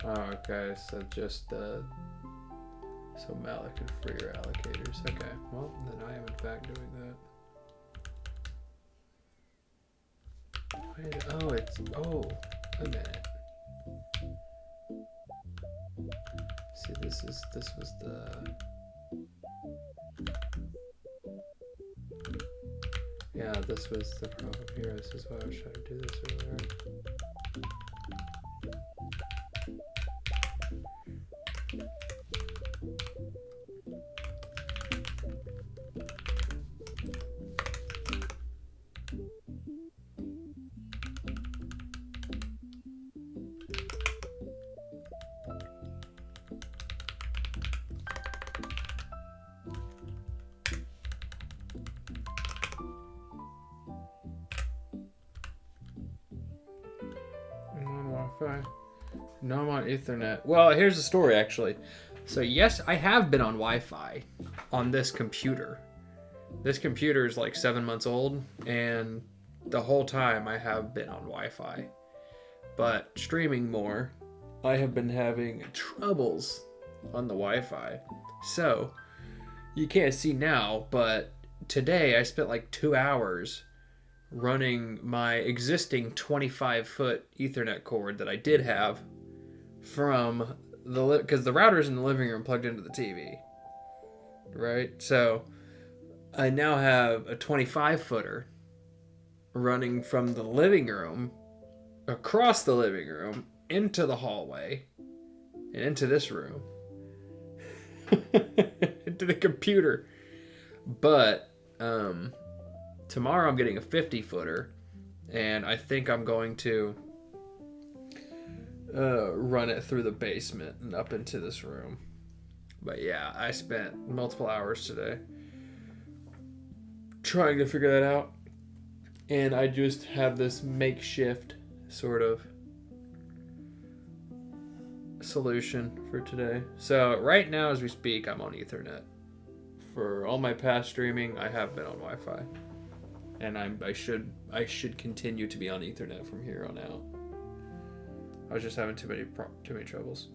Oh, okay. So just so Malik can free your allocators. Okay. Well, then I am in fact doing that. Wait, oh, it's a minute. See, this was the. Yeah, this was the problem here. This is why I was trying to do this earlier. No, I'm on Ethernet. Well, here's the story, actually. So, yes, I have been on Wi-Fi on this computer. This computer is like 7 months old, and the whole time I have been on Wi-Fi. But streaming more, I have been having troubles on the Wi-Fi. So, you can't see now, but today I spent like 2 hours running my existing 25-foot Ethernet cord that I did have from because the router's in the living room plugged into the TV, right? So I now have a 25-footer running from the living room across the living room into the hallway and into this room into the computer. But tomorrow I'm getting a 50-footer, and I think I'm going to run it through the basement and up into this room. But yeah, I spent multiple hours today trying to figure that out, and I just have this makeshift sort of solution for today. So right now as we speak, I'm on Ethernet. For all my past streaming, I have been on Wi-Fi. And I should continue to be on Ethernet from here on out. I was just having too many troubles.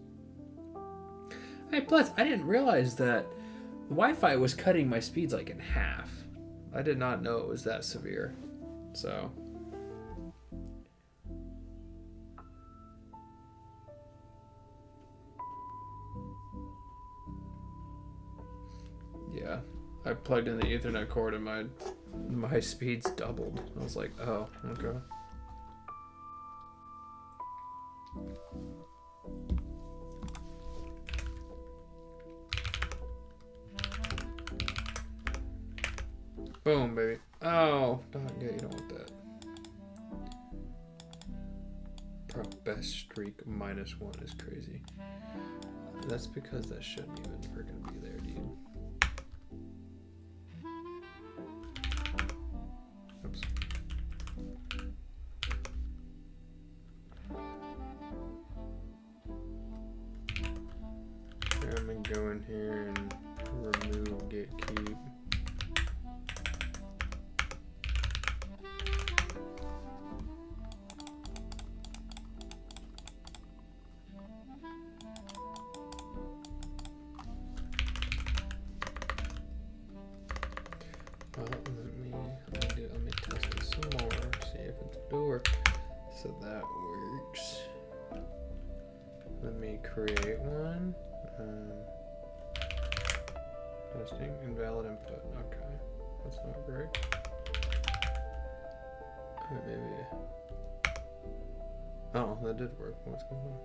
Hey, plus I didn't realize that Wi-Fi was cutting my speeds like in half. I did not know it was that severe. So yeah, I plugged in the Ethernet cord and my speeds doubled. I was like, oh, okay. Boom, baby. Oh, yeah, you don't want that. Bro, best streak -1 is crazy. That's because that shouldn't even freaking be there, dude. Oops. I'm gonna go in here and remove get keep. Let me test this some more, see if it's a door. So that works. Let me create one. Testing invalid input. Okay, that's not great. Maybe. Oh, that did work. What's going on?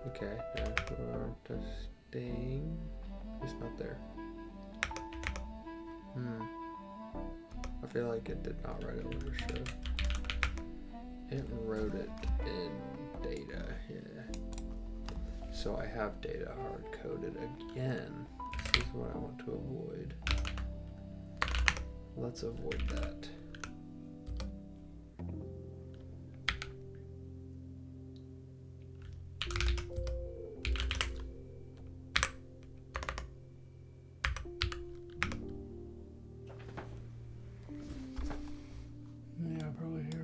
Okay, now for testing. It's not there. I feel like it did not write it over show. It wrote it in data, yeah. So I have data hard coded again. This is what I want to avoid. Let's avoid that. Yeah, probably here.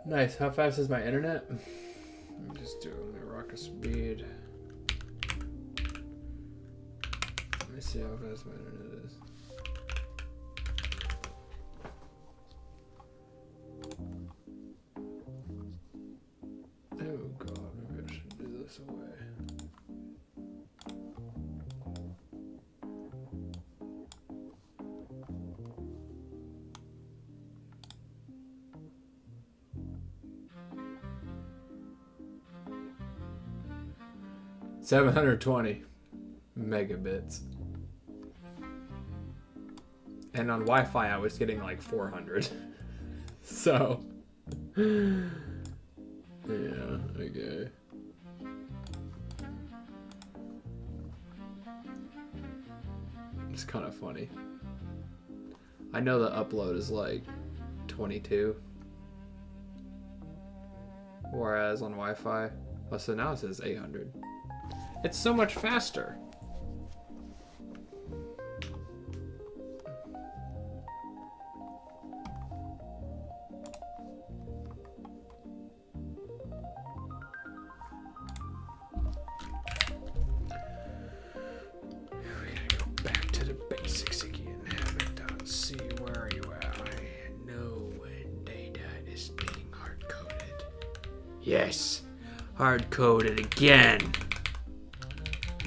Nice. How fast is my internet? I'm just doing my rocket speed. Let me see how fast my internet is. Oh god, maybe I should do this away. $720 megabits. And on Wi-Fi I was getting like 400. So yeah, okay. It's kind of funny. I know the upload is like 22. Whereas on Wi-Fi, oh, so now it says 800. It's so much faster. We gotta go back to the basics again. Habit.c, where are you at? I know when data is being hard-coded. Yes, hard-coded again.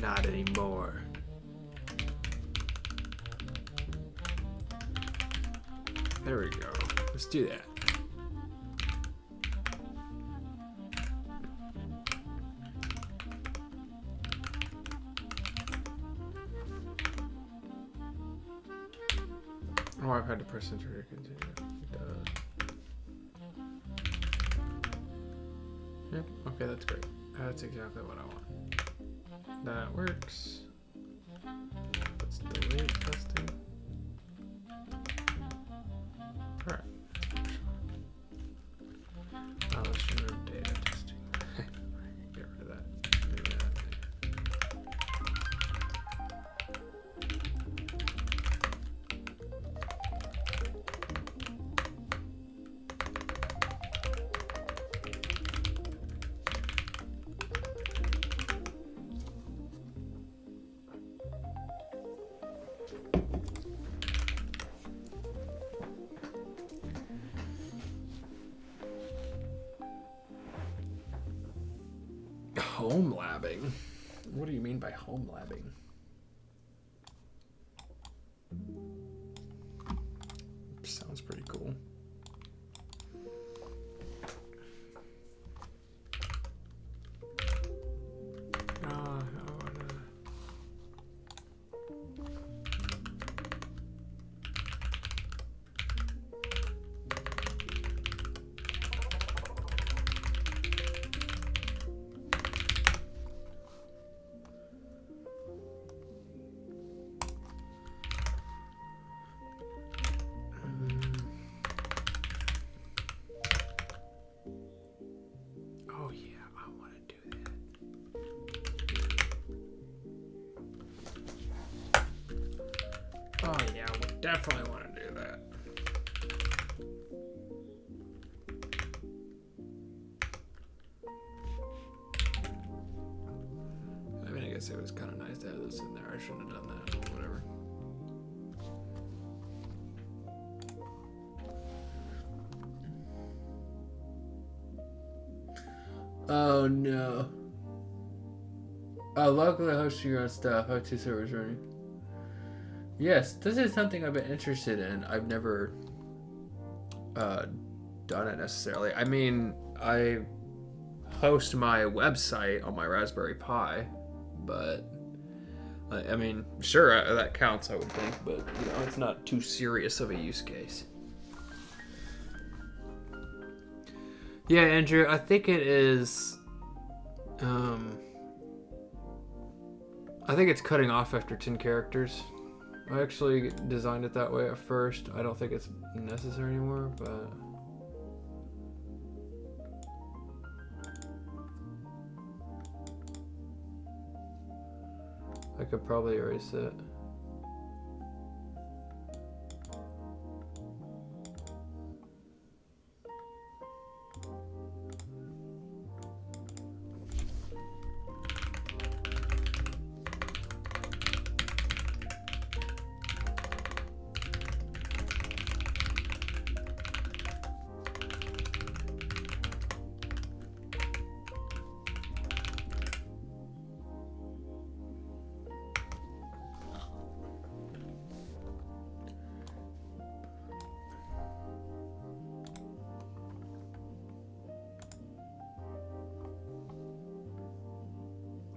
Not anymore. There we go. Let's do that. Oh, I've had to press enter to continue. It does. Yep. Okay, that's great. That's exactly what I want. That works. Let's delete testing. Alright. Now let's remove data testing. Get rid of that. Leave that. Home labbing? What do you mean by home labbing? Sounds pretty cool. Oh yeah, we definitely want to do that. I mean, I guess it was kind of nice to have this in there. I shouldn't have done that. Whatever. Oh no. Locally hosting your own stuff. How two servers running? Yes, this is something I've been interested in. I've never done it necessarily. I mean, I
host my website on my Raspberry Pi, but I mean, sure, that counts, I would think, but you know, it's not too serious of a use case. Yeah, Andrew, I think it is. I think it's cutting off after 10 characters. I actually designed it that way at first. I don't think it's necessary anymore, but. I could probably erase it.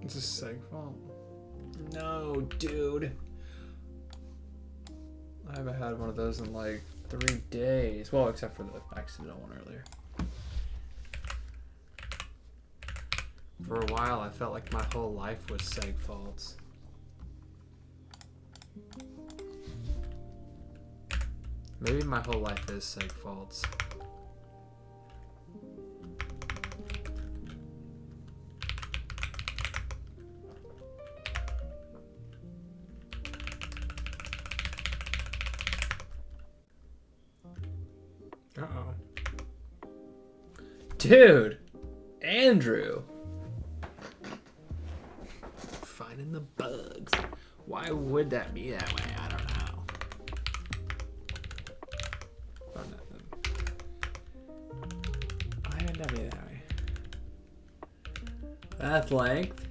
It's a seg fault. No, dude. I haven't had one of those in like 3 days. Well, except for the accidental one earlier. For a while, I felt like my whole life was seg faults. Maybe my whole life is seg faults. Uh-oh. Dude! Andrew! Finding the bugs. Why would that be that way? I don't know. Oh, nothing. Why would that be that way? Path length.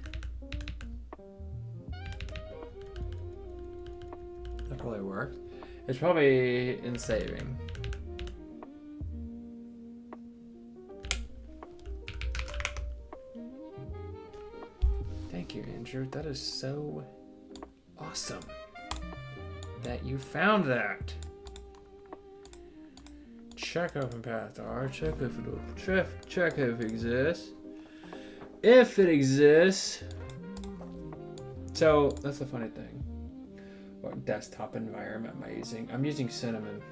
That probably worked. It's probably in saving. Thank you, Andrew. That is so awesome that you found that. Check open path R. Check if it exists. If it exists. So that's the funny thing. What desktop environment am I using? I'm using Cinnamon.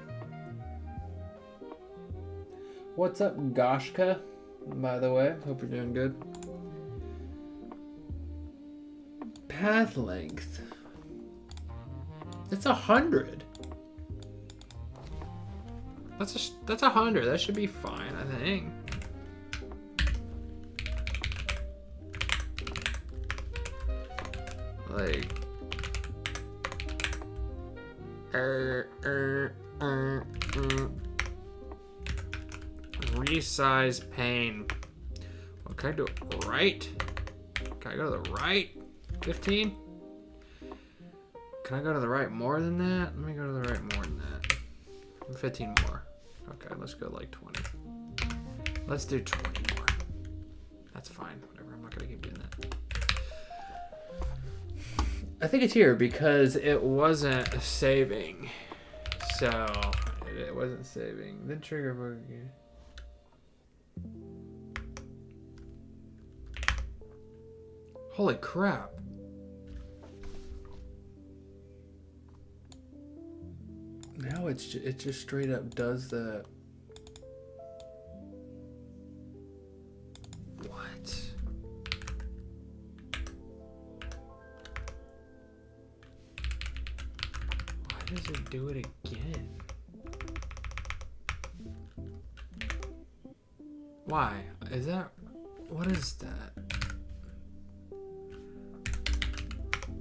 What's up, Goshka? By the way, hope you're doing good. Path length. It's 100. That's 100. That should be fine, I think. Like. Resize pane. Well, can I do it right? Can I go to the right? 15? Can I go to the right more than that? Let me go to the right more than that. 15 more. Okay, let's go like 20. Let's do 20 more. That's fine. Whatever. I'm not going to keep doing that. I think it's here because it wasn't saving. So, it wasn't saving. Then trigger boogie. Holy crap. Now it just straight up does that. What? Why does it do it again? Why? Is that... What is that?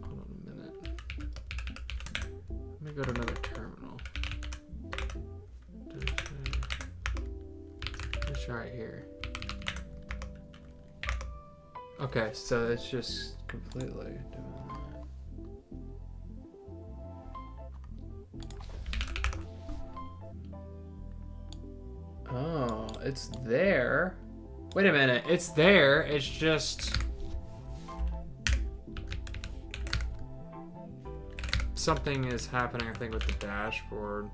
Hold on a minute. Let me go to another terminal. It's right here. Okay, so it's just completely doing that. Oh, it's there.
Wait a minute. It's there. It's just... something is happening, I think, with the dashboard.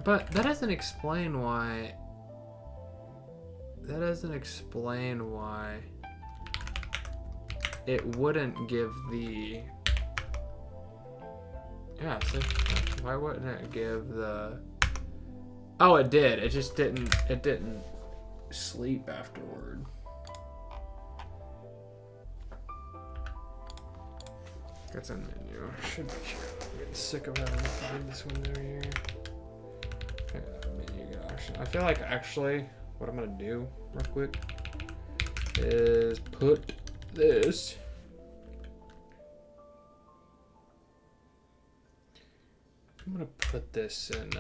But that doesn't explain why... That doesn't explain why it wouldn't give the... Yeah, see? Why wouldn't it give the... Oh, it did. It just didn't... It didn't sleep afterward. That's a menu. Should be here. I'm getting sick of having to find this window here. Okay, menu option. I feel like actually what I'm gonna do real quick is put this. I'm gonna put this in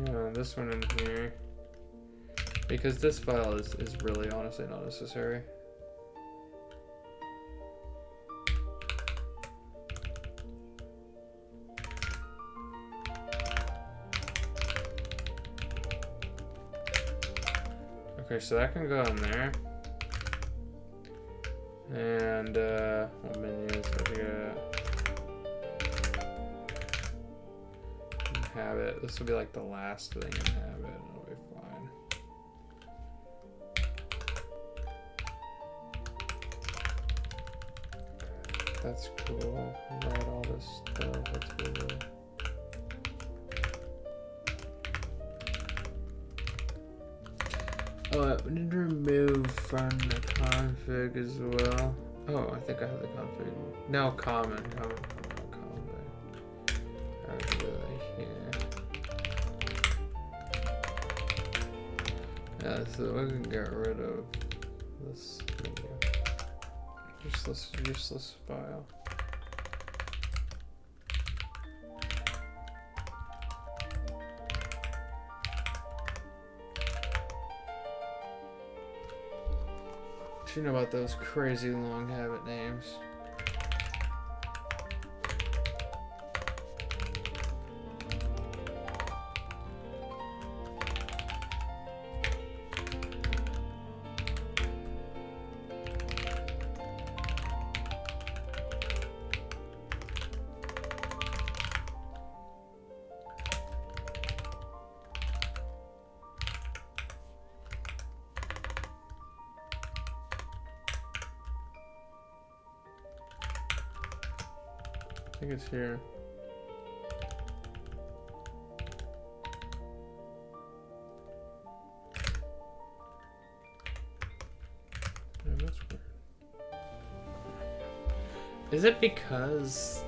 yeah, this one in here. Because this file is really honestly not necessary. Okay, so that can go in there. And what menus? Habit. This will be like the last thing in habit. It'll be fine. That's cool. Write all this stuff. That's cool. Oh, we need to remove from the config as well. Oh, I think I have the config. No, common. Here. Yeah, so we can get rid of this menu. Useless file. What you know about those crazy long habit names? I think it's here. Yeah, that's weird. Is it because...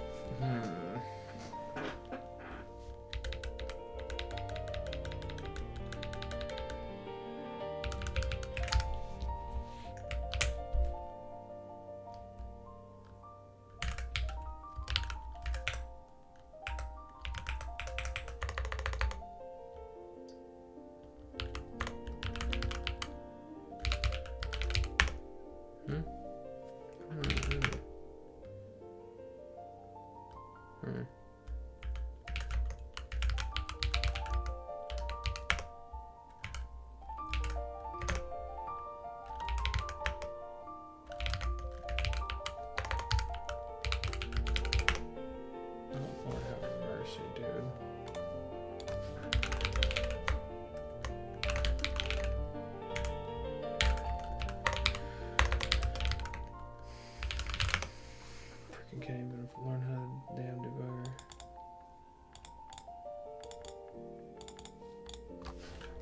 Can't even learn how to damn debugger.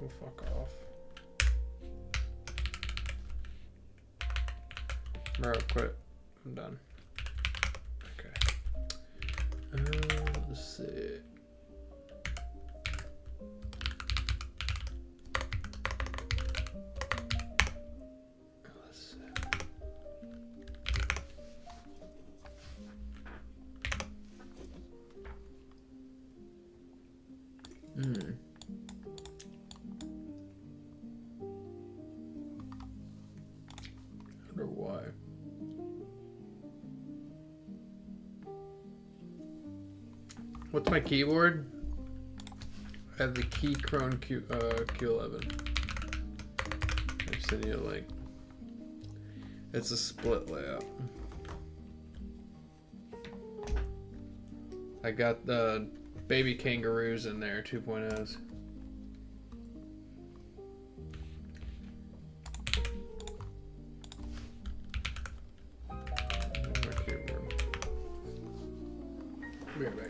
Oh, fuck off. Alright, quit. I'm done. Okay. Let's see. Wonder why. What's my keyboard? I have the Keychron Q11. I'm sending you a link. It's a split layout. I got the baby kangaroos in there, 2.0s. Be right back.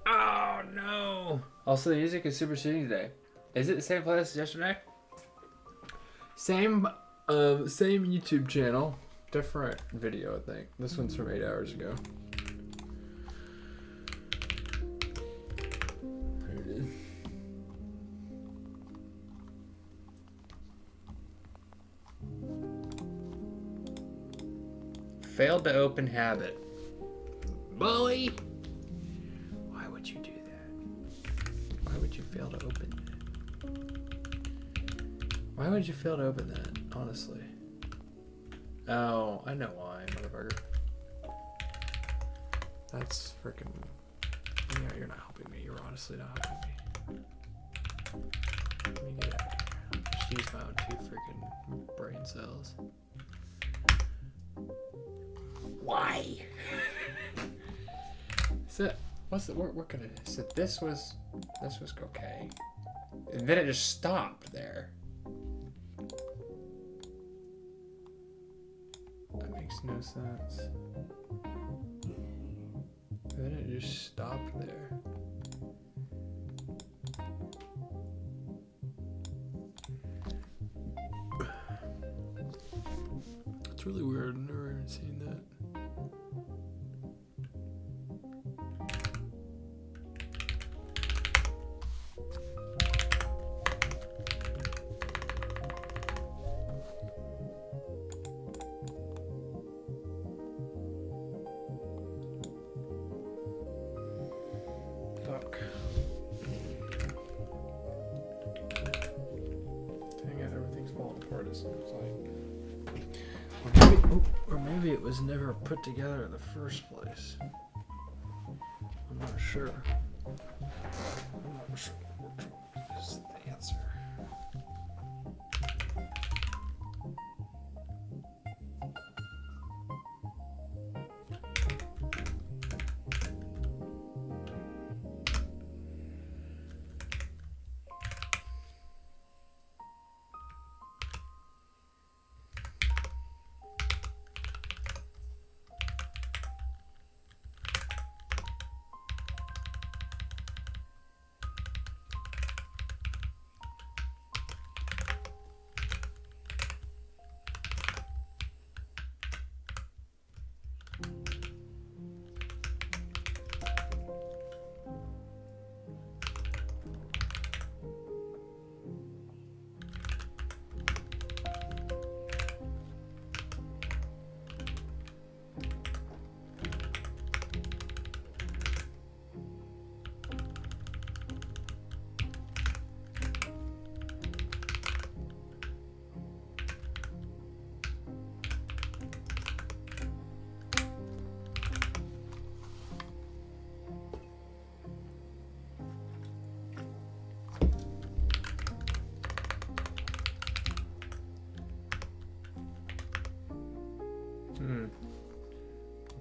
Oh no! Also, the music is super shitty today. Is it the same playlist as yesterday? Same YouTube channel, different video. I think this one's from 8 hours ago. There it is. Failed to open habit. Bully! Why would you do that? Why would you fail to open that? Why would you fail to open that, honestly? Oh, I know why, motherfucker. That's freaking... Yeah, you're not helping me. You're honestly not helping me. Let me get out of here. Just use my own 2 freaking brain cells. Why? So, what's the what can it? So this was okay, and then it just stopped there. That makes no sense. And then it just stopped there. It's really weird. I've never even seen that. Fuck. Dang it, everything's falling apart, it seems like. Or maybe it was never put together in the first place. I'm not sure. I'm not sure which one is the answer.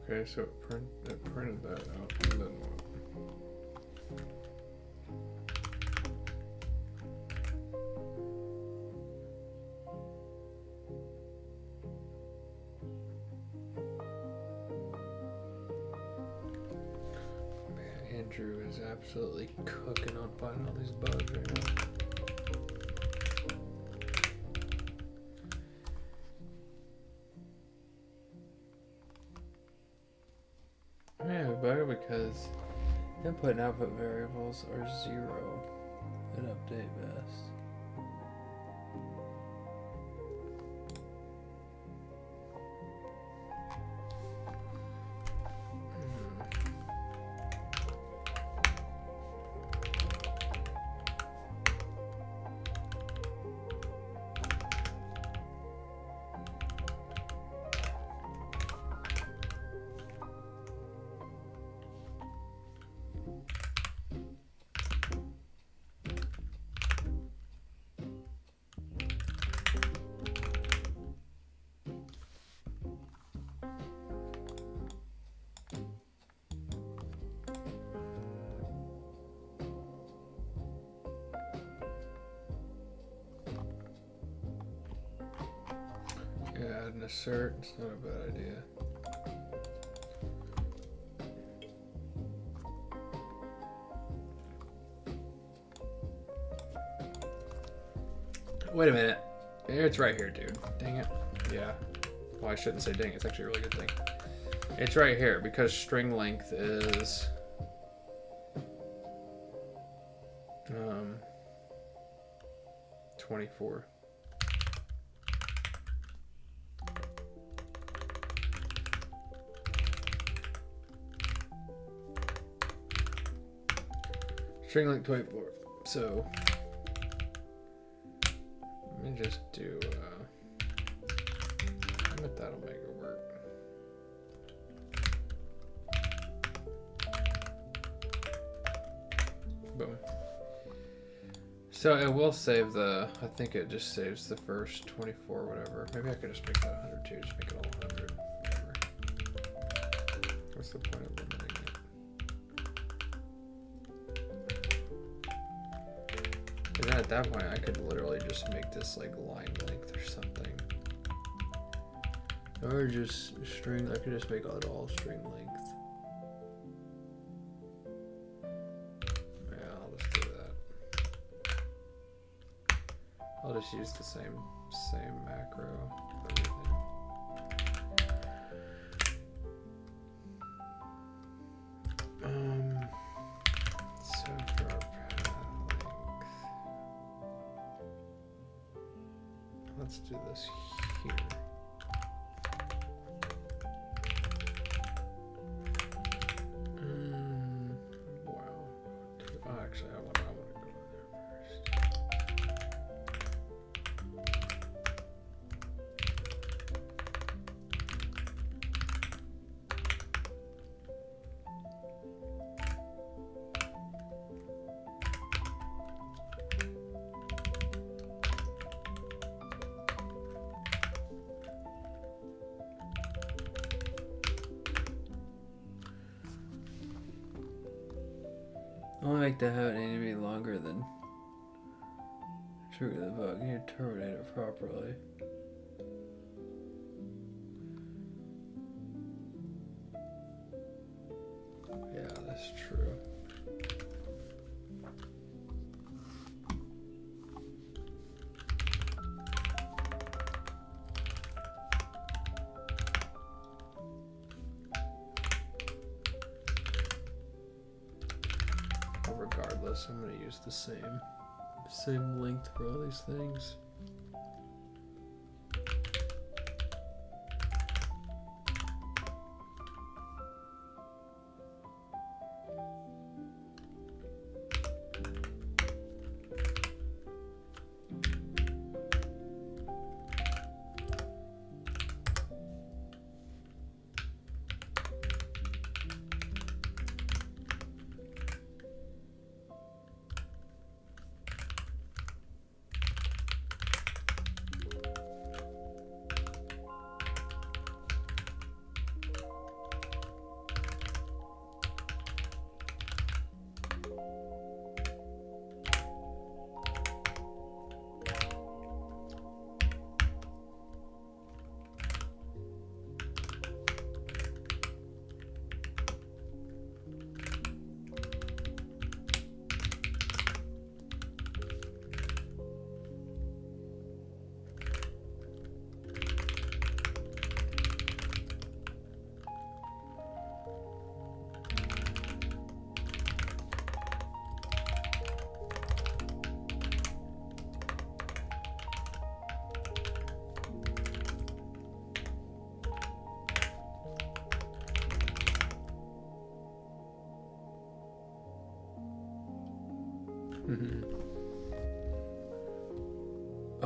Okay, so it printed that out. And then what? Man, Andrew is absolutely cooking on finding all these bugs right now. I have a bug because input and output variables are 0 in update best. Yeah, add an assert, it's not a bad idea. Wait a minute. It's right here, dude. Dang it. Yeah. Well, I shouldn't say dang, it's actually a really good thing. It's right here because string length is 24. String length 24. So let me just do I bet that'll make it work. Boom. So it will save the, I think it just saves the first 24, whatever. Maybe I could just make that 100 too, just make it all 100, whatever. What's the point of limiting it? And then at that point, I could literally just make this like line length or something. Or just string, I could just make it all string length. Yeah, I'll just do that. I'll just use the same macro for everything. So for our path length, let's do this here. Wow. Oh, actually, I want to go there first.
I want to make the habit need to be longer than trigger the bug. You need to terminate it properly. Yeah, that's true. Regardless, I'm going to use the same length for all these things.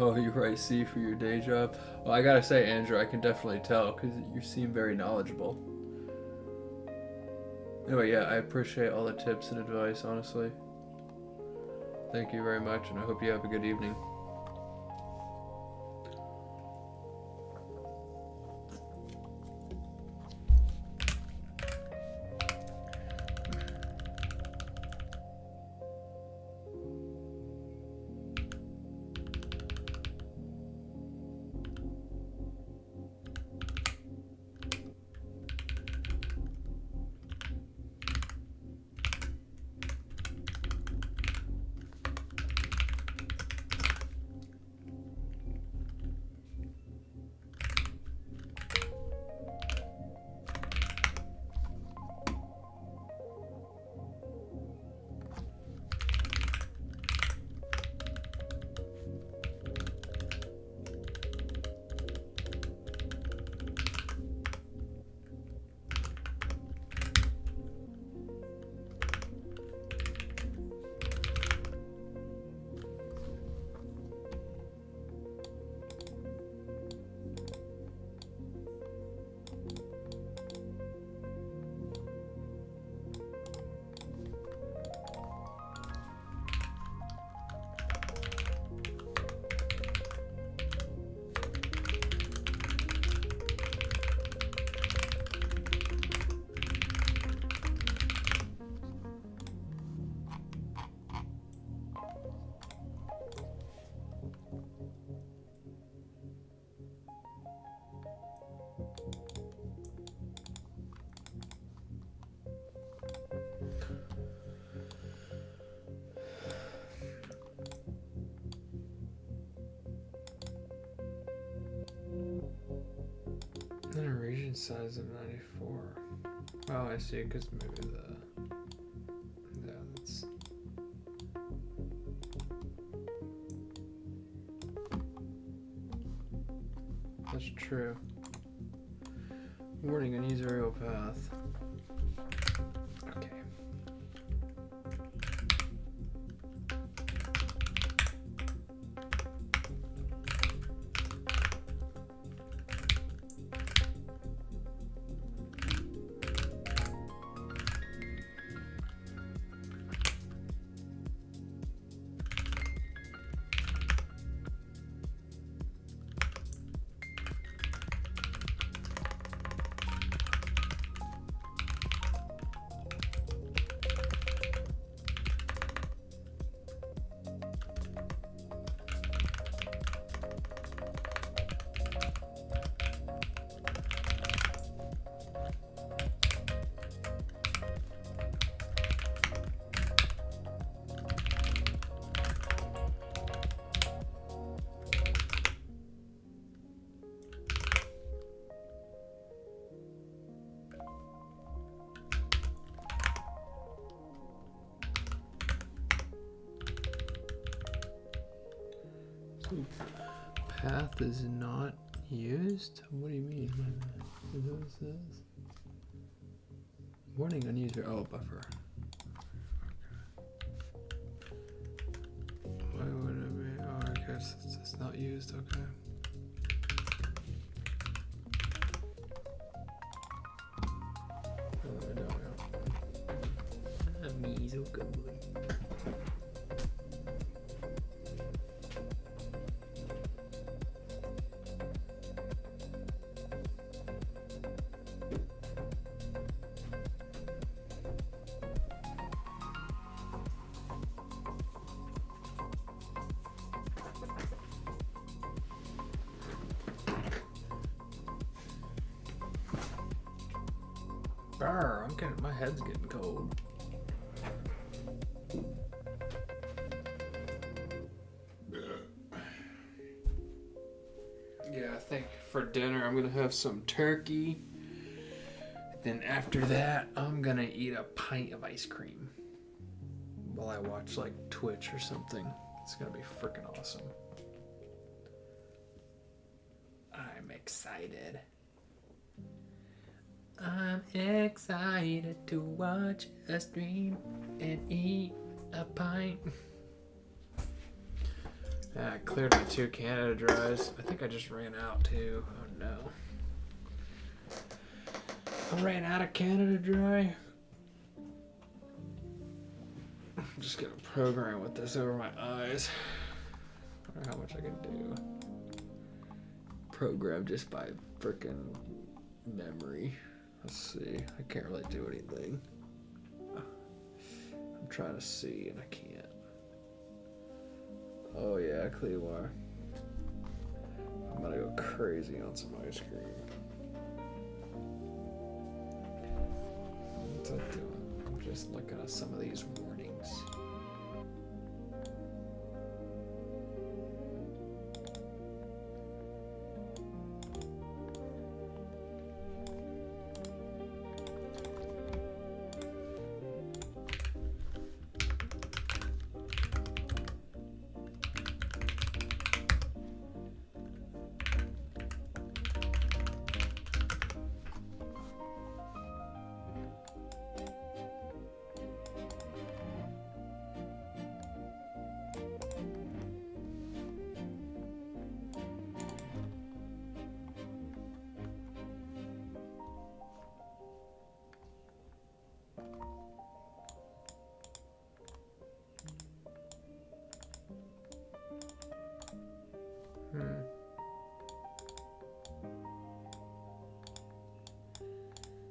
Oh, you write C for your day job? Well, I gotta say, Andrew, I can definitely tell because you seem very knowledgeable. Anyway, yeah, I appreciate all the tips and advice, honestly. Thank you very much, and I hope you have a good evening. Then a region size of 94. Oh, I see, because maybe yeah, that's true. Warning, uneasy aerial path. Okay. Path is not used? What do you mean by that? Is that what it says? Warning unuser. Oh, buffer. Why would it be? Oh, I guess it's not used. Okay. Brr, my head's getting cold. Yeah, I think for dinner I'm gonna have some turkey. Then after that, I'm gonna eat a pint of ice cream while I watch like Twitch or something. It's gonna be freaking awesome. I'm excited. I'm excited to watch a stream and eat a pint. Yeah, I cleared my 2 Canada Dries. I think I just ran out too. Oh no. I ran out of Canada Dry. I'm just gonna program with this over my eyes. I wonder how much I can do. Program just by frickin' memory. Let's see. I can't really do anything. I'm trying to see and I can't. Oh yeah, Clearwater. I'm gonna go crazy on some ice cream. What's I doing? I'm just looking at some of these warnings.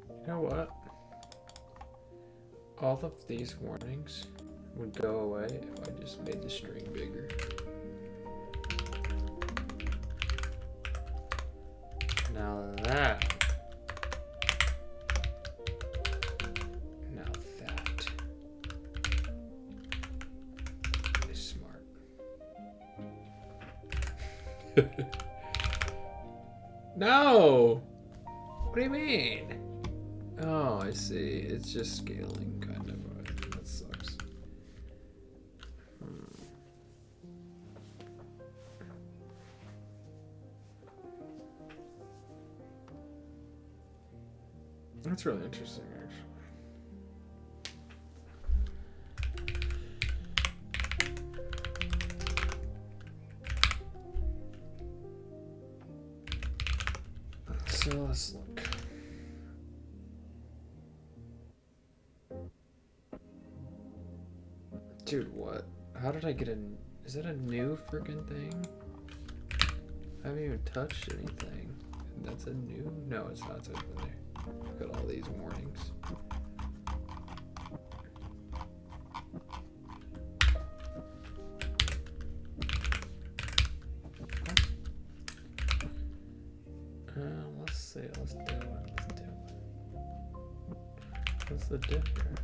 You know what? All of these warnings would go away if I just made the string bigger. Now that. Now that is smart. No! What do you mean? Oh, I see. It's just scaling, kind of. That sucks. That's really interesting, actually. So let's look. Dude, what? How did I get a... Is that a new freaking thing? I haven't even touched anything. That's a new... No, it's not. It's open there. Look at all these warnings. Let's see. Let's do it. Let's do it. What's the difference?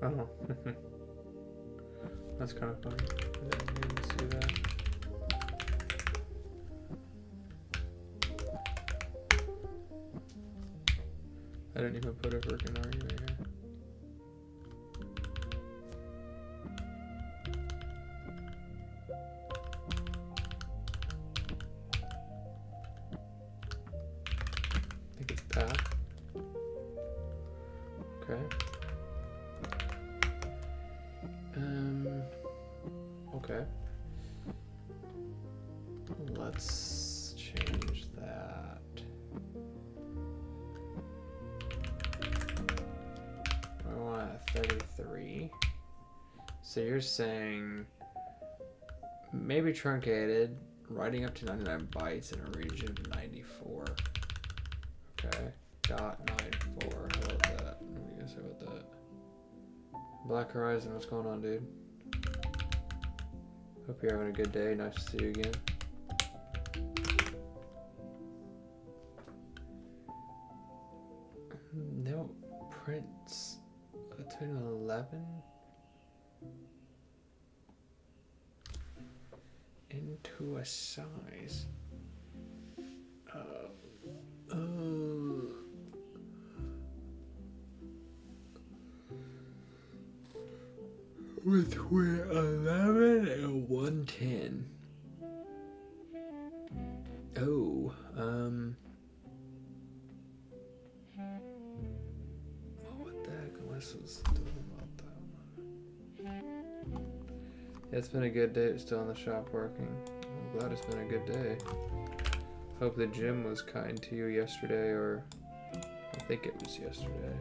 Oh. That's kind of funny. I didn't even see that. I didn't even put a freaking argument here. I think it's path. Okay. Okay. Let's change that. I want a 33. So you're saying maybe truncated, writing up to 99 bytes in a region of 94. Okay. .94. How about that? What do you guys say about that? Black Horizon, what's going on, dude? Hope you're having a good day. Nice to see you again. No prints between 11
into a size. Between 11 and 110. Oh, what the heck? Unless it was doing about that one. Yeah, it's been a good day. It's still in the shop working. I'm glad it's been a good day. Hope the gym was kind to you yesterday, or I think it was yesterday.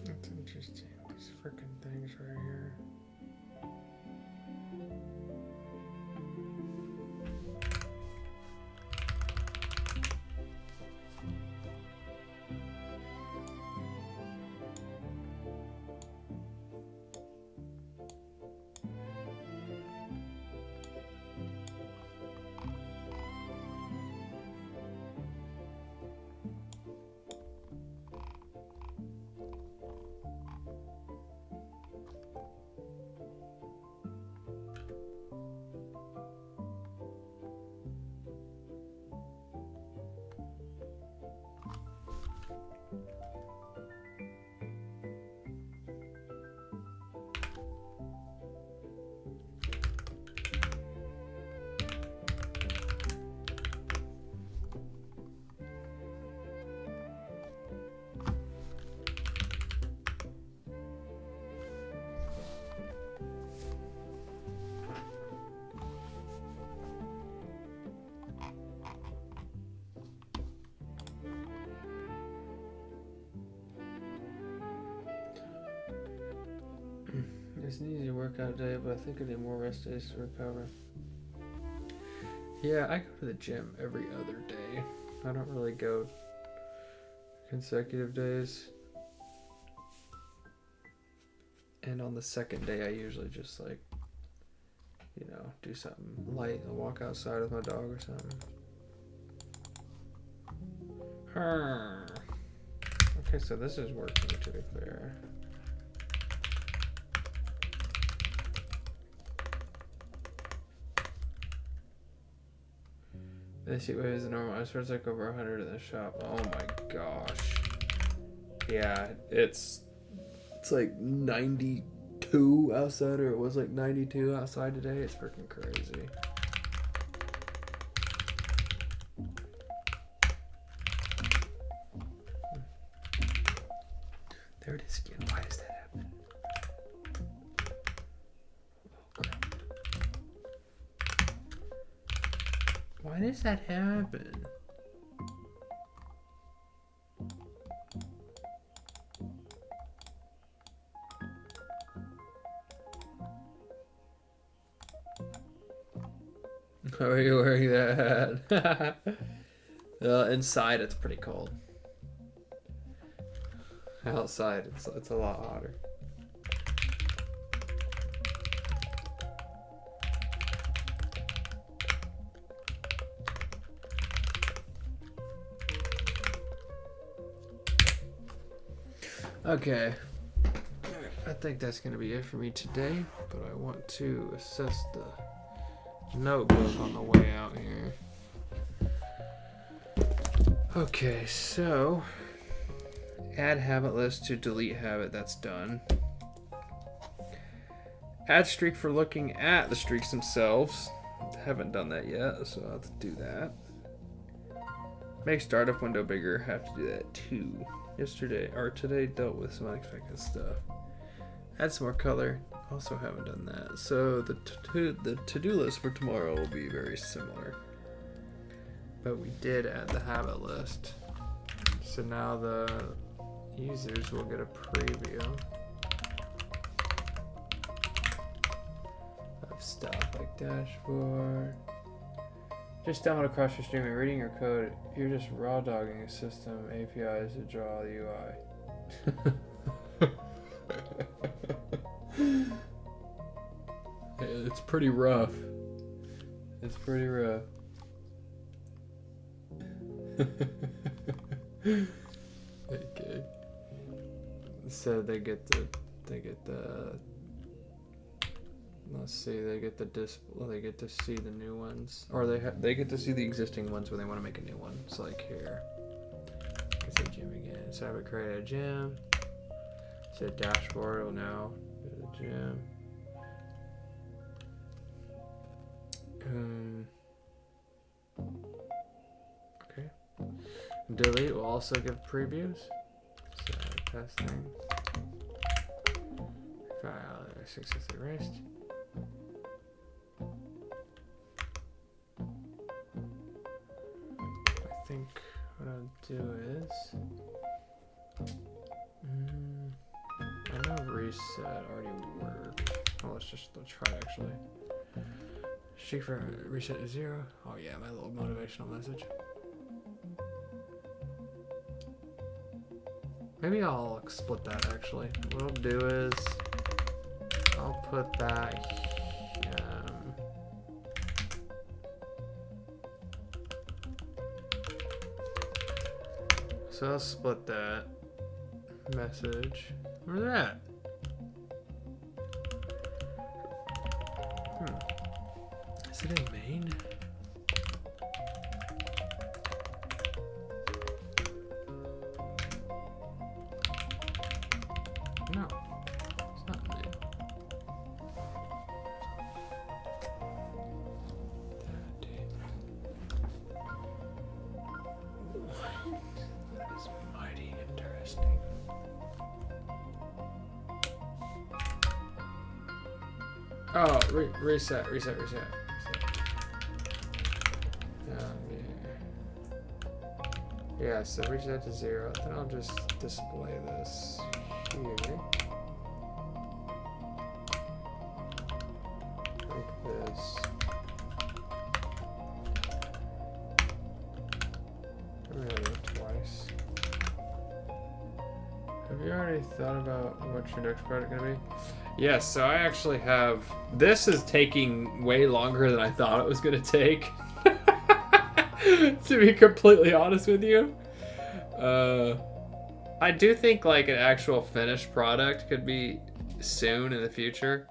That's interesting. These freaking things right here. It's an easy workout day, but I think I need more rest days to recover. Yeah, I go to the gym every other day. I don't really go consecutive days. And on the second day, I usually just like, you know, do something light and walk outside with my dog or something. Okay, so this is working, to be fair. This heat wave is normal. I swear it's like over 100 in the shop. Oh my gosh. Yeah, it's like 92 outside, or it was like 92 outside today. It's freaking crazy. There it is again. Why does that happen? Oh, crap. Why does that happen? How are you wearing that? Inside it's pretty cold. Outside it's a lot hotter. Okay, I think that's going to be it for me today, but I want to assess the notebook on the way out here. Okay, so add habit list to delete habit, that's done. Add streak for looking at the streaks themselves. Haven't done that yet, so I'll have to do that. Make startup window bigger, have to do that too. Today dealt with some unexpected stuff. Add some more color. Also haven't done that. So the to-do list for tomorrow will be very similar.
But we did add the habit list. So now the users will get a preview of stuff like dashboard. Just download across your stream and reading your code. You're just raw dogging a system APIs to draw the UI. It's pretty rough. It's pretty rough. Okay. So they get the let's see, they get the they get to see the new ones, or they get to see the existing ones when they want to make a new one. So like here, I say gym again. So I would create a gym. So dashboard will now go to the gym. Okay. Delete will also give previews. So testing. File successfully erased. I think what I'll do is I know reset already worked. Oh, let's try actually. Streak for reset to 0. Oh yeah, my little motivational message. Maybe I'll split that actually. What I'll do is I'll put that so I'll split that message. Where's that? Is it in main? No, it's not in main. That is mighty interesting. Oh, reset. Yeah, so reset to 0. Then I'll just display this here. Like this. I'm gonna do it twice. Have you already thought about what your next project gonna be? Yes, so I actually have. This is taking way longer than I thought it was gonna take. To be completely honest with you, I do think like an actual finished product could be soon in the future.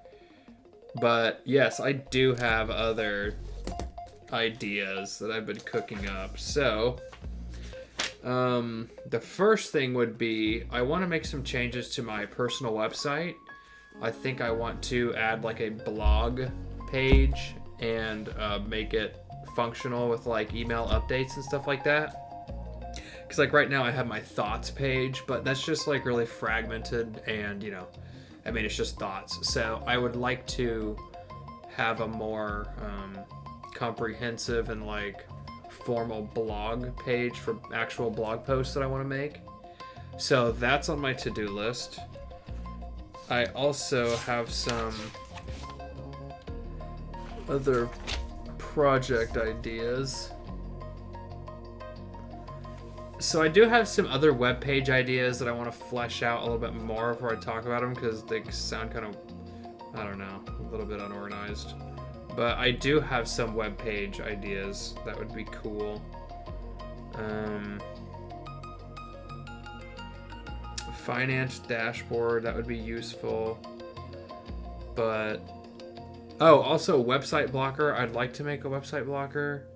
But yes, I do have other ideas that I've been cooking up. So the first thing would be I want to make some changes to my personal website. I think I want to add like a blog page and make it functional with like email updates and stuff like that. Because like right now I have my thoughts page, but that's just like really fragmented and, you know, I mean, it's just thoughts. So I would like to have a more comprehensive and like formal blog page for actual blog posts that I want to make. So that's on my to-do list. I also have some other project ideas. So I do have some other web page ideas that I want to flesh out a little bit more before I talk about them, because they sound kind of, I don't know, a little bit unorganized. But I do have some web page ideas that would be cool. Finance dashboard, that would be useful. But oh, also website blocker. I'd like to make a website blocker.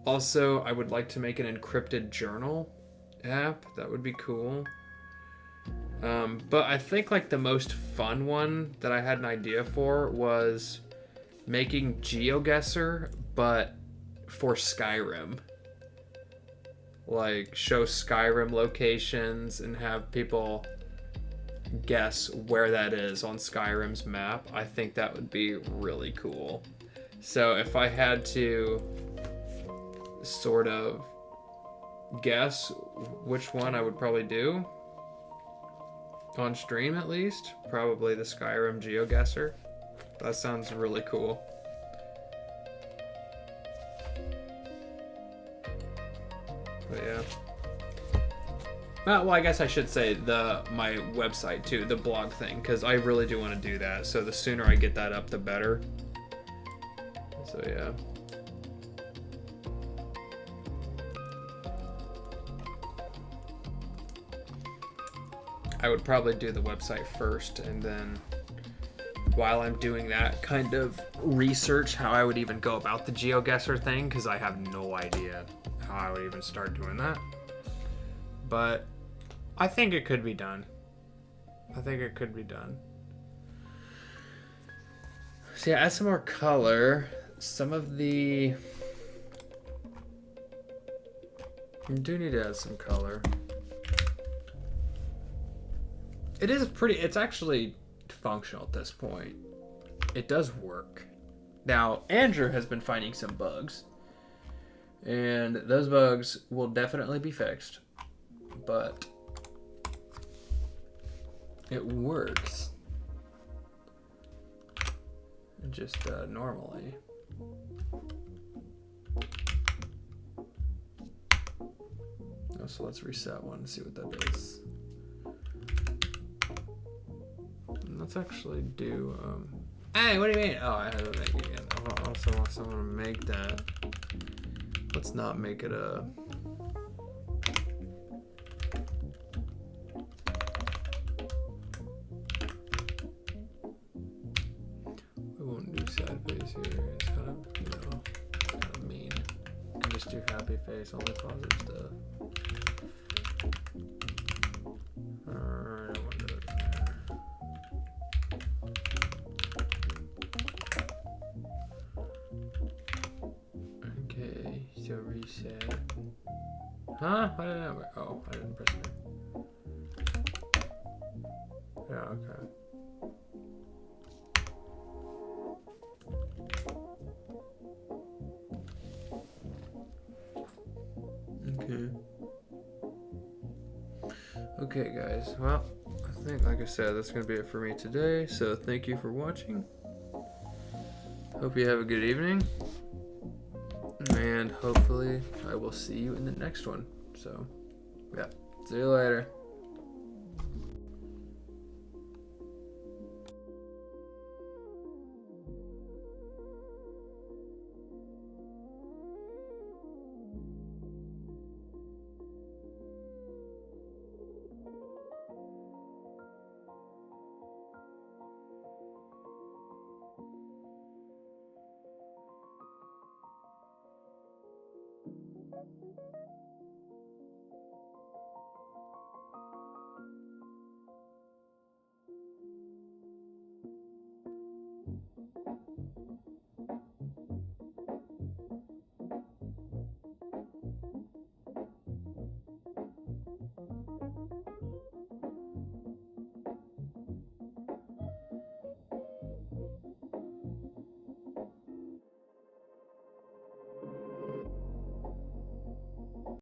Also, I would like to make an encrypted journal app. That would be cool. But I think like the most fun one that I had an idea for was making GeoGuessr, but for Skyrim. Like show Skyrim locations and have people
guess where that is on Skyrim's map, I think that would be really cool. So if I had to sort of guess which one I would probably do on stream, at least probably the Skyrim GeoGuessr. That sounds really cool. But yeah. Well, I guess I should say my website too, the blog thing, because I really do want to do that. So the sooner I get that up, the better. So yeah. I would probably do the website first, and then while I'm doing that, kind of research how I would even go about the GeoGuessr thing, because I have no idea how I would even start doing that. But I think it could be done. I think it could be done. So yeah, add some more color. Some of the... You do need to add some color. It's actually functional at this point. It does work. Now, Andrew has been finding some bugs. And those bugs will definitely be fixed. But it works. Just normally. So let's reset one and see what that does. Let's actually do, hey, what do you mean? Oh, I have to make it again. I also want someone to make that. Let's not make it a... We won't do sad face here. It's kind of, you know, kind of mean. You can just do happy face, only positive stuff. Alright, I want to do it there. Okay, so reset. Huh? Why did that work? Oh, I didn't press it. Yeah, okay. Okay. Okay, guys. Well, I think, like I said, that's going to be it for me today. So thank you for watching. Hope you have a good evening. And hopefully I will see you in the next one. So, yeah. See you later.